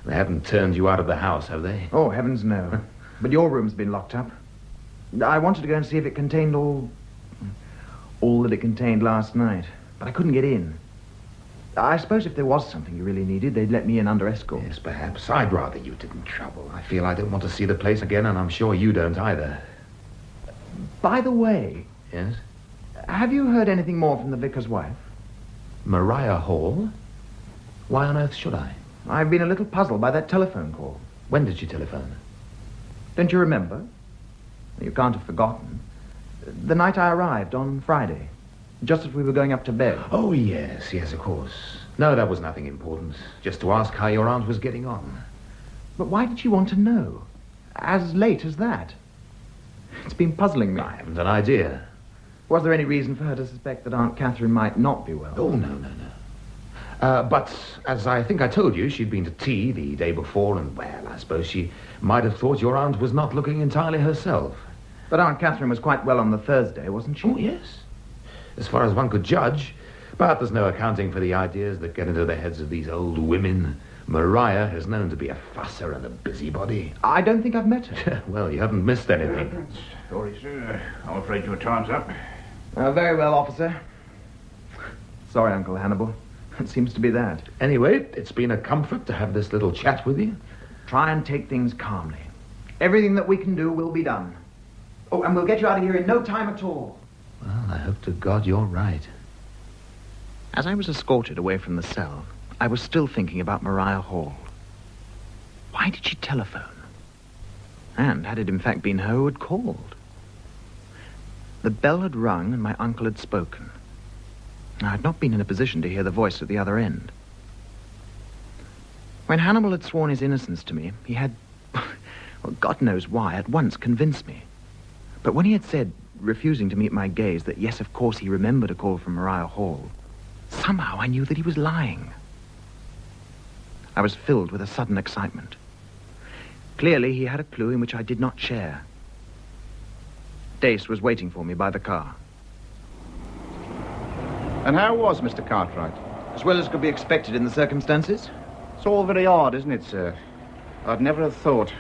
They haven't turned you out of the house, have they? Oh, heavens no. But your room's been locked up. I wanted to go and see if it contained all that it contained last night. But I couldn't get in. I suppose if there was something you really needed, they'd let me in under escort. Yes, perhaps. I'd rather you didn't trouble. I feel I don't want to see the place again, and I'm sure you don't either. By the way... Yes? Have you heard anything more from the vicar's wife? Maria Hall? Why on earth should I? I've been a little puzzled by that telephone call. When did she telephone? Don't you remember? You can't have forgotten. The night I arrived on Friday, just as we were going up to bed. Oh, yes, of course. No, that was nothing important. Just to ask how your aunt was getting on. But why did she want to know? As late as that? It's been puzzling me. I haven't an idea. Was there any reason for her to suspect that Aunt Catherine might not be well? Oh, no. But, as I think I told you, she'd been to tea the day before, and, well, I suppose she might have thought your aunt was not looking entirely herself. But Aunt Catherine was quite well on the Thursday, wasn't she? Oh, yes. As far as one could judge. But there's no accounting for the ideas that get into the heads of these old women. Maria is known to be a fusser and a busybody. I don't think I've met her. Well, you haven't missed anything. Sorry, sir. I'm afraid your time's up. Very well, officer. Sorry, Uncle Hannibal. It seems to be that. Anyway, it's been a comfort to have this little chat with you. Try and take things calmly. Everything that we can do will be done. Oh, and we'll get you out of here in no time at all. Well, I hope to God you're right. As I was escorted away from the cell, I was still thinking about Maria Hall. Why did she telephone? And had it in fact been her who had called? The bell had rung and my uncle had spoken. I had not been in a position to hear the voice at the other end. When Hannibal had sworn his innocence to me, he had, well, God knows why, at once convinced me. But when he had said, refusing to meet my gaze, that yes, of course, he remembered a call from Maria Hall, somehow I knew that he was lying. I was filled with a sudden excitement. Clearly, he had a clue in which I did not share. Dace was waiting for me by the car. And how was Mr. Cartwright? As well as could be expected in the circumstances. It's all very odd, isn't it, sir? I'd never have thought.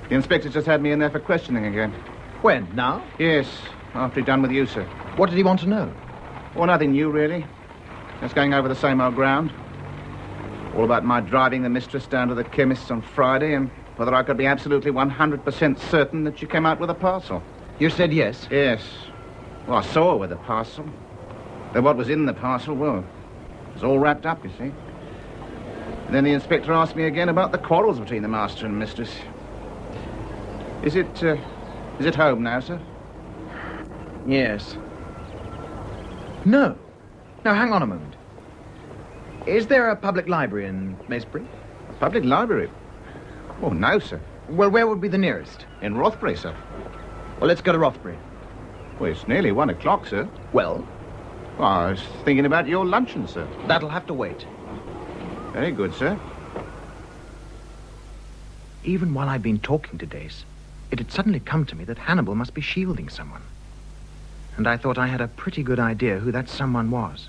The inspector just had me in there for questioning again. When? Now? Yes, after he'd done with you, sir. What did he want to know? Well, nothing new, really. Just going over the same old ground. All about my driving the mistress down to the chemist's on Friday and whether I could be absolutely 100% certain that she came out with a parcel. You said yes? Yes. Well, I saw her with a parcel. But what was in the parcel, well, it was all wrapped up, you see. And then the inspector asked me again about the quarrels between the master and mistress. Is it home now, sir? Yes. No. Now, hang on a moment. Is there a public library in Macebury? A public library? Oh, no, sir. Well, where would be the nearest? In Rothbury, sir. Well, let's go to Rothbury. Well, it's nearly 1 o'clock, sir. Well? Well, I was thinking about your luncheon, sir. That'll have to wait. Very good, sir. Even while I'd been talking to Dace, it had suddenly come to me that Hannibal must be shielding someone. And I thought I had a pretty good idea who that someone was.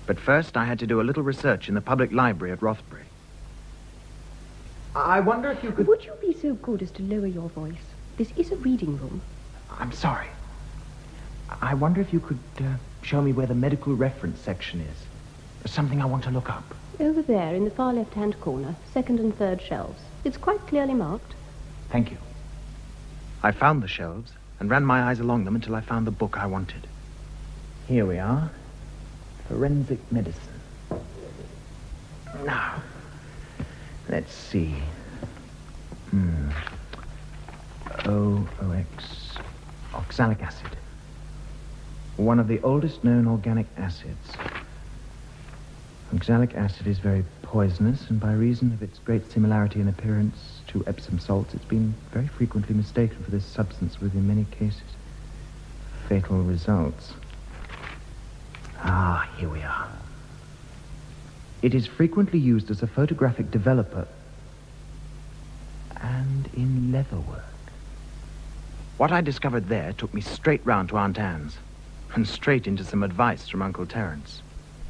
But first I had to do a little research in the public library at Rothbury. I wonder if you could... Would you be so good as to lower your voice? This is a reading room. I'm sorry. I wonder if you could show me where the medical reference section is. There's something I want to look up. Over there, in the far left-hand corner, second and third shelves. It's quite clearly marked. Thank you. I found the shelves and ran my eyes along them until I found the book I wanted. Here we are. Forensic medicine. Now, let's see. OX, oxalic acid. One of the oldest known organic acids. Oxalic acid is very poisonous, and by reason of its great similarity in appearance to Epsom salts, it's been very frequently mistaken for this substance with, in many cases, fatal results. Ah, here we are. It is frequently used as a photographic developer and in leatherwork. What I discovered there took me straight round to Aunt Anne's and straight into some advice from Uncle Terence.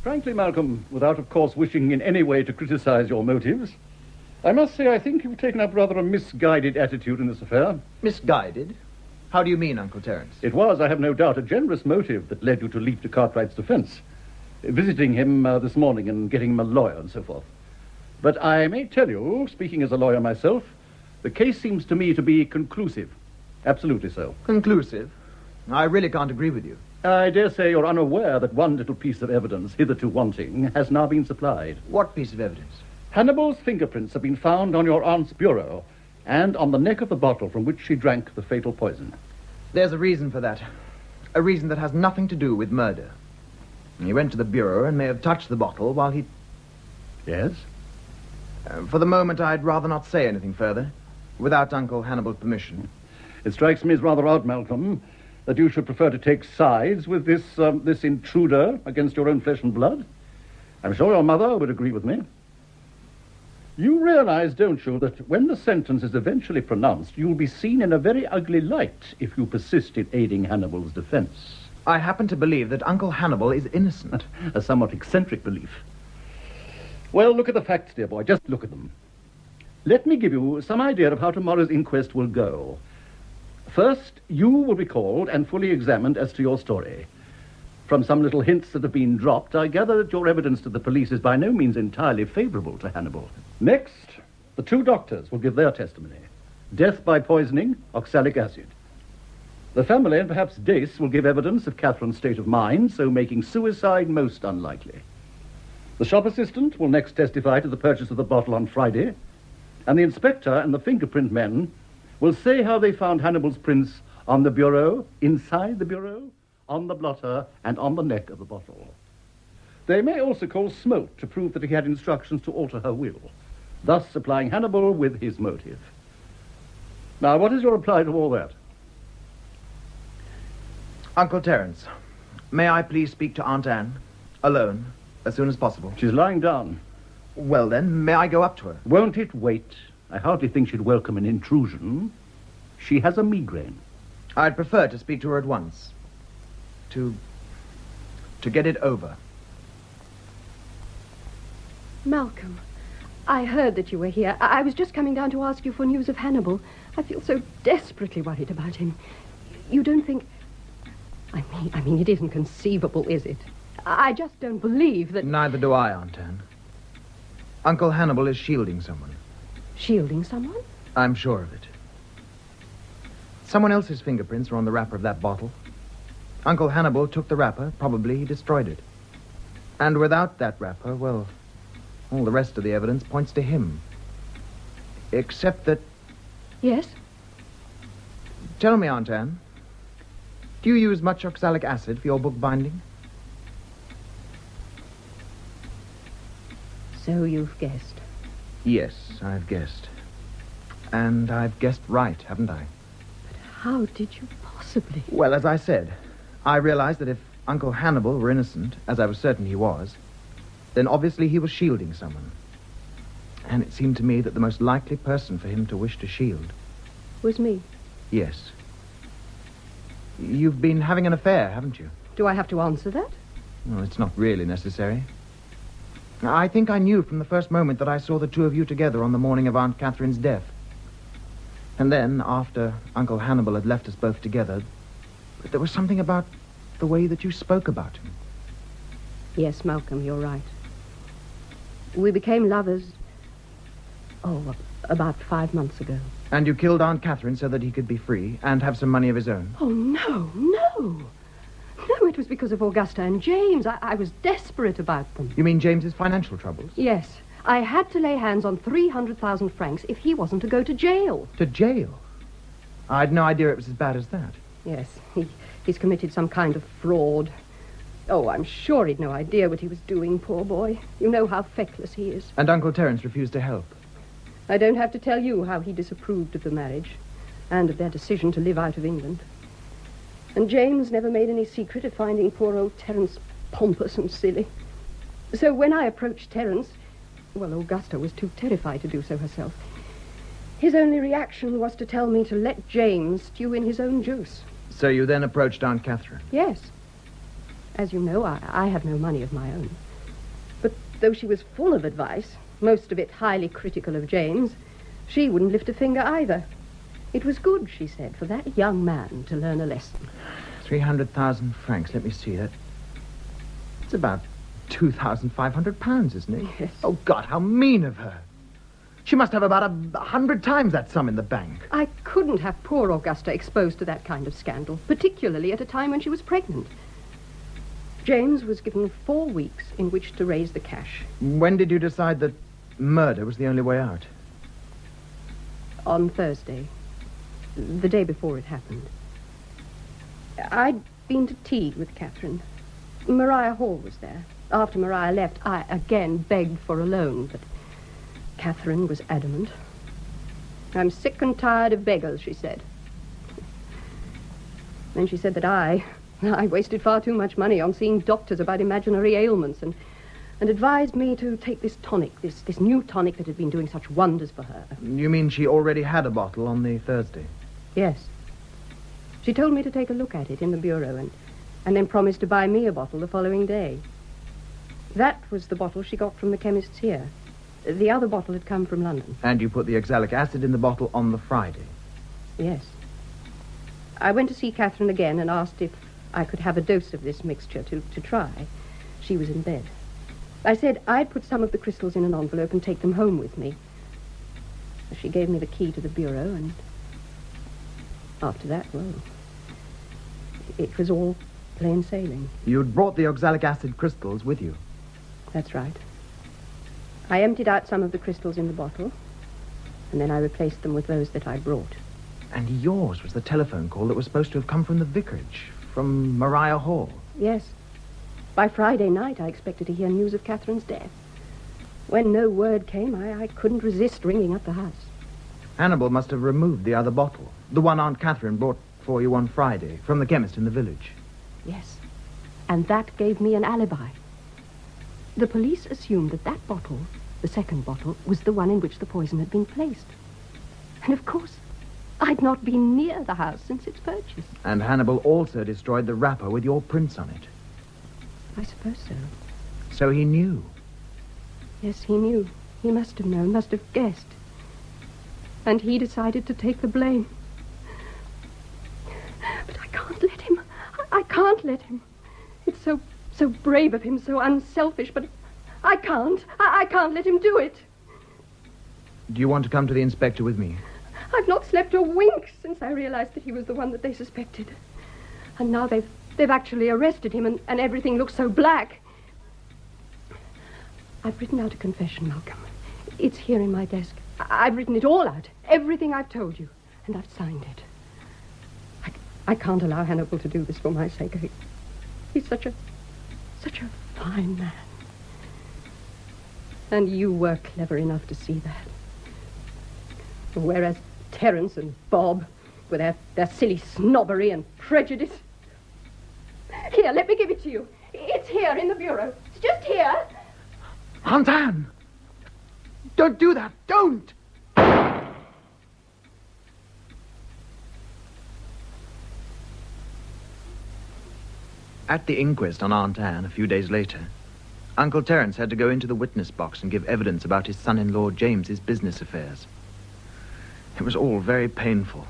Frankly, Malcolm, without, of course, wishing in any way to criticize your motives, I must say I think you've taken up rather a misguided attitude in this affair. Misguided? How do you mean, Uncle Terence? It was, I have no doubt, a generous motive that led you to leap to Cartwright's defense, visiting him this morning and getting him a lawyer and so forth. But I may tell you, speaking as a lawyer myself, the case seems to me to be conclusive. Absolutely so. Conclusive? I really can't agree with you. I dare say you're unaware that one little piece of evidence, hitherto wanting, has now been supplied. What piece of evidence? Hannibal's fingerprints have been found on your aunt's bureau and on the neck of the bottle from which she drank the fatal poison. There's a reason for that. A reason that has nothing to do with murder. He went to the bureau and may have touched the bottle while he... Yes? For the moment, I'd rather not say anything further, without Uncle Hannibal's permission. It strikes me as rather odd, Malcolm, that you should prefer to take sides with this intruder against your own flesh and blood. I'm sure your mother would agree with me. You realize, don't you, that when the sentence is eventually pronounced, you'll be seen in a very ugly light if you persist in aiding Hannibal's defense. I happen to believe that Uncle Hannibal is innocent. A somewhat eccentric belief. Well, look at the facts, dear boy. Just look at them. Let me give you some idea of how tomorrow's inquest will go. First, you will be called and fully examined as to your story. From some little hints that have been dropped, I gather that your evidence to the police is by no means entirely favorable to Hannibal. Next, the two doctors will give their testimony. Death by poisoning, oxalic acid. The family, and perhaps Dace, will give evidence of Catherine's state of mind, so making suicide most unlikely. The shop assistant will next testify to the purchase of the bottle on Friday, and the inspector and the fingerprint men will say how they found Hannibal's prints on the bureau, inside the bureau, on the blotter, and on the neck of the bottle. They may also call Smote to prove that he had instructions to alter her will, thus supplying Hannibal with his motive. Now, what is your reply to all that? Uncle Terence, may I please speak to Aunt Anne, alone, as soon as possible? She's lying down. Well, then, may I go up to her? Won't it wait? I hardly think she'd welcome an intrusion. She has a migraine. I'd prefer to speak to her at once. To get it over. Malcolm, I heard that you were here. I was just coming down to ask you for news of Hannibal. I feel so desperately worried about him. You don't think... I mean, it isn't conceivable, is it? I just don't believe that... Neither do I, Aunt Anne. Uncle Hannibal is shielding someone. Shielding someone? I'm sure of it. Someone else's fingerprints are on the wrapper of that bottle. Uncle Hannibal took the wrapper. Probably he destroyed it. And without that wrapper, well, all the rest of the evidence points to him. Except that... Yes? Tell me, Aunt Anne, do you use much oxalic acid for your book binding? So you've guessed. Yes, I've guessed. And I've guessed right, haven't I? But how did you possibly? Well, as I said, I realized that if Uncle Hannibal were innocent, as I was certain he was, then obviously he was shielding someone. And it seemed to me that the most likely person for him to wish to shield Was me. Yes. You've been having an affair, haven't you? Do I have to answer that? Well, it's not really necessary. I think I knew from the first moment that I saw the two of you together on the morning of Aunt Catherine's death. And then, after Uncle Hannibal had left us both together, there was something about the way that you spoke about him. Yes, Malcolm, you're right. We became lovers, about 5 months ago. And you killed Aunt Catherine so that he could be free and have some money of his own? Oh, no. No, it was because of Augusta and James. I was desperate about them. You mean James's financial troubles? Yes. I had to lay hands on 300,000 francs if he wasn't to go to jail. To jail? I'd no idea it was as bad as that. Yes, he's committed some kind of fraud. Oh, I'm sure he'd no idea what he was doing, poor boy. You know how feckless he is. And Uncle Terence refused to help. I don't have to tell you how he disapproved of the marriage and of their decision to live out of England. And James never made any secret of finding poor old Terence pompous and silly. So when I approached Terence, well, Augusta was too terrified to do so herself. His only reaction was to tell me to let James stew in his own juice. So you then approached Aunt Catherine? Yes. As you know, I have no money of my own. But though she was full of advice, most of it highly critical of James, she wouldn't lift a finger either. It was good, she said, for that young man to learn a lesson. 300,000 francs, let me see that. It's about 2,500 pounds, isn't it? Yes. Oh, God, how mean of her. She must have about 100 times that sum in the bank. I couldn't have poor Augusta exposed to that kind of scandal, particularly at a time when she was pregnant. James was given 4 weeks in which to raise the cash. When did you decide that murder was the only way out? On Thursday, the day before it happened. I'd been to tea with Catherine. Maria Hall was there. After Maria left, I again begged for a loan, but Catherine was adamant. I'm sick and tired of beggars, she said. Then she said that I wasted far too much money on seeing doctors about imaginary ailments and advised me to take this tonic, this new tonic that had been doing such wonders for her. You mean she already had a bottle on the Thursday? Yes. She told me to take a look at it in the bureau and then promised to buy me a bottle the following day. That was the bottle she got from the chemist's here. The other bottle had come from London. And you put the oxalic acid in the bottle on the Friday? Yes. I went to see Catherine again and asked if I could have a dose of this mixture to try. She was in bed. I said I'd put some of the crystals in an envelope and take them home with me. She gave me the key to the bureau, and after that, well, it was all plain sailing. You'd brought the oxalic acid crystals with you? That's right. I emptied out some of the crystals in the bottle, and then I replaced them with those that I brought. And yours was the telephone call that was supposed to have come from the vicarage, from Maria Hall? Yes. By Friday night, I expected to hear news of Catherine's death. When no word came, I couldn't resist ringing up the house. Hannibal must have removed the other bottle, the one Aunt Catherine brought for you on Friday, from the chemist in the village. Yes. And that gave me an alibi. The police assumed that bottle, the second bottle, was the one in which the poison had been placed. And of course, I'd not been near the house since its purchase. And Hannibal also destroyed the wrapper with your prints on it. I suppose so. So he knew? Yes, he knew. He must have known, must have guessed. And he decided to take the blame. But I can't let him. I can't let him. It's so brave of him, so unselfish, but I can't. I can't let him do it. Do you want to come to the inspector with me? I've not slept a wink since I realized that he was the one that they suspected. And now they've actually arrested him, and everything looks so black. I've written out a confession, Malcolm. It's here in my desk. I've written it all out, everything I've told you, and I've signed it. I can't allow Hannibal to do this for my sake. He's such a fine man. And you were clever enough to see that. Whereas Terence and Bob, with their silly snobbery and prejudice. Here, let me give it to you. It's here in the bureau. It's just here. Aunt Anne! Don't do that! Don't! At the inquest on Aunt Anne a few days later, Uncle Terence had to go into the witness box and give evidence about his son-in-law James's business affairs. It was all very painful.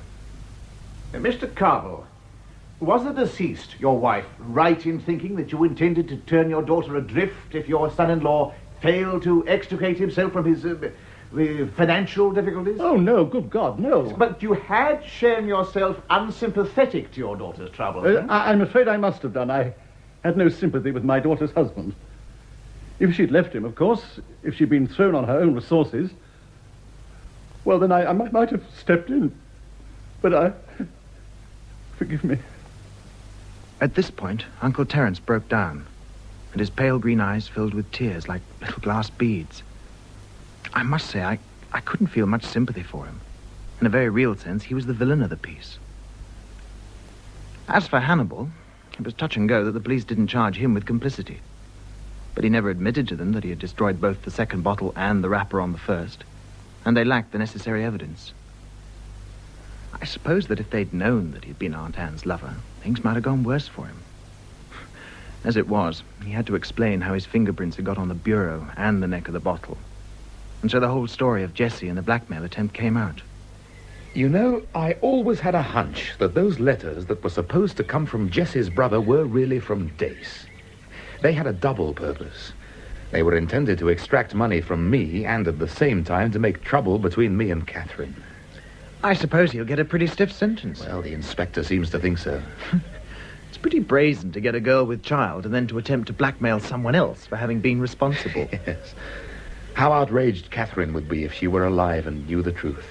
Mr. Carville, was the deceased, your wife, right in thinking that you intended to turn your daughter adrift if your son-in-law failed to extricate himself from his financial difficulties? Oh, no, good God, no. But you had shown yourself unsympathetic to your daughter's troubles. I'm afraid I must have done. I had no sympathy with my daughter's husband. If she'd left him, of course, if she'd been thrown on her own resources, well, then I might have stepped in. But forgive me. At this point, Uncle Terence broke down, and his pale green eyes filled with tears like little glass beads. I must say, I couldn't feel much sympathy for him. In a very real sense, he was the villain of the piece. As for Hannibal, it was touch and go that the police didn't charge him with complicity. But he never admitted to them that he had destroyed both the second bottle and the wrapper on the first, and they lacked the necessary evidence. I suppose that if they'd known that he'd been Aunt Anne's lover, things might have gone worse for him. As it was, he had to explain how his fingerprints had got on the bureau and the neck of the bottle. And so the whole story of Jessie and the blackmail attempt came out. You know, I always had a hunch that those letters that were supposed to come from Jessie's brother were really from Dace. They had a double purpose. They were intended to extract money from me and at the same time to make trouble between me and Catherine. I suppose he'll get a pretty stiff sentence. Well, the inspector seems to think so. It's pretty brazen to get a girl with child and then to attempt to blackmail someone else for having been responsible. Yes. How outraged Catherine would be if she were alive and knew the truth.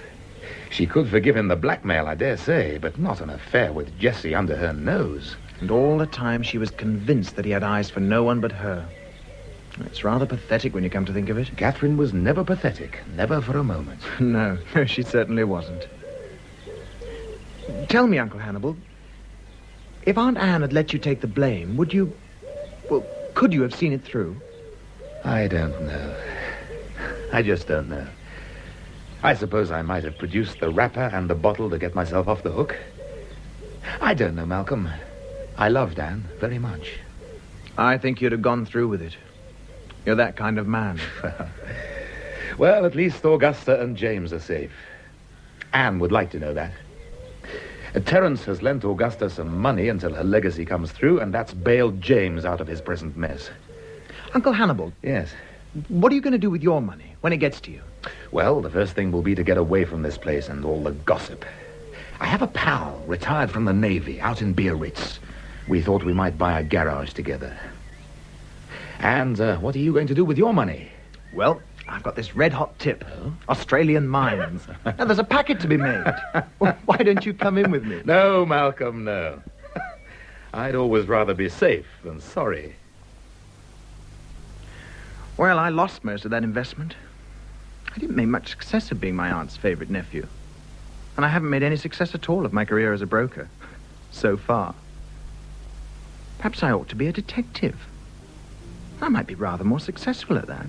She could forgive him the blackmail, I dare say, but not an affair with Jessie under her nose. And all the time she was convinced that he had eyes for no one but her. It's rather pathetic when you come to think of it. Catherine was never pathetic, never for a moment. No, she certainly wasn't. Tell me, Uncle Hannibal, if Aunt Anne had let you take the blame, would you... well, could you have seen it through? I don't know. I just don't know. I suppose I might have produced the wrapper and the bottle to get myself off the hook. I don't know, Malcolm. I loved Anne very much. I think you'd have gone through with it. You're that kind of man. Well, at least Augusta and James are safe. Anne would like to know that. Terence has lent Augusta some money until her legacy comes through, and that's bailed James out of his present mess. Uncle Hannibal. Yes? What are you going to do with your money when it gets to you? Well, the first thing will be to get away from this place and all the gossip. I have a pal, retired from the Navy, out in Biarritz. We thought we might buy a garage together. And what are you going to do with your money? Well, I've got this red-hot tip. Australian mines. Now, there's a packet to be made. Why don't you come in with me? No, Malcolm, no. I'd always rather be safe than sorry. Well, I lost most of that investment. I didn't make much success of being my aunt's favorite nephew. And I haven't made any success at all of my career as a broker. So far. Perhaps I ought to be a detective. I might be rather more successful at that.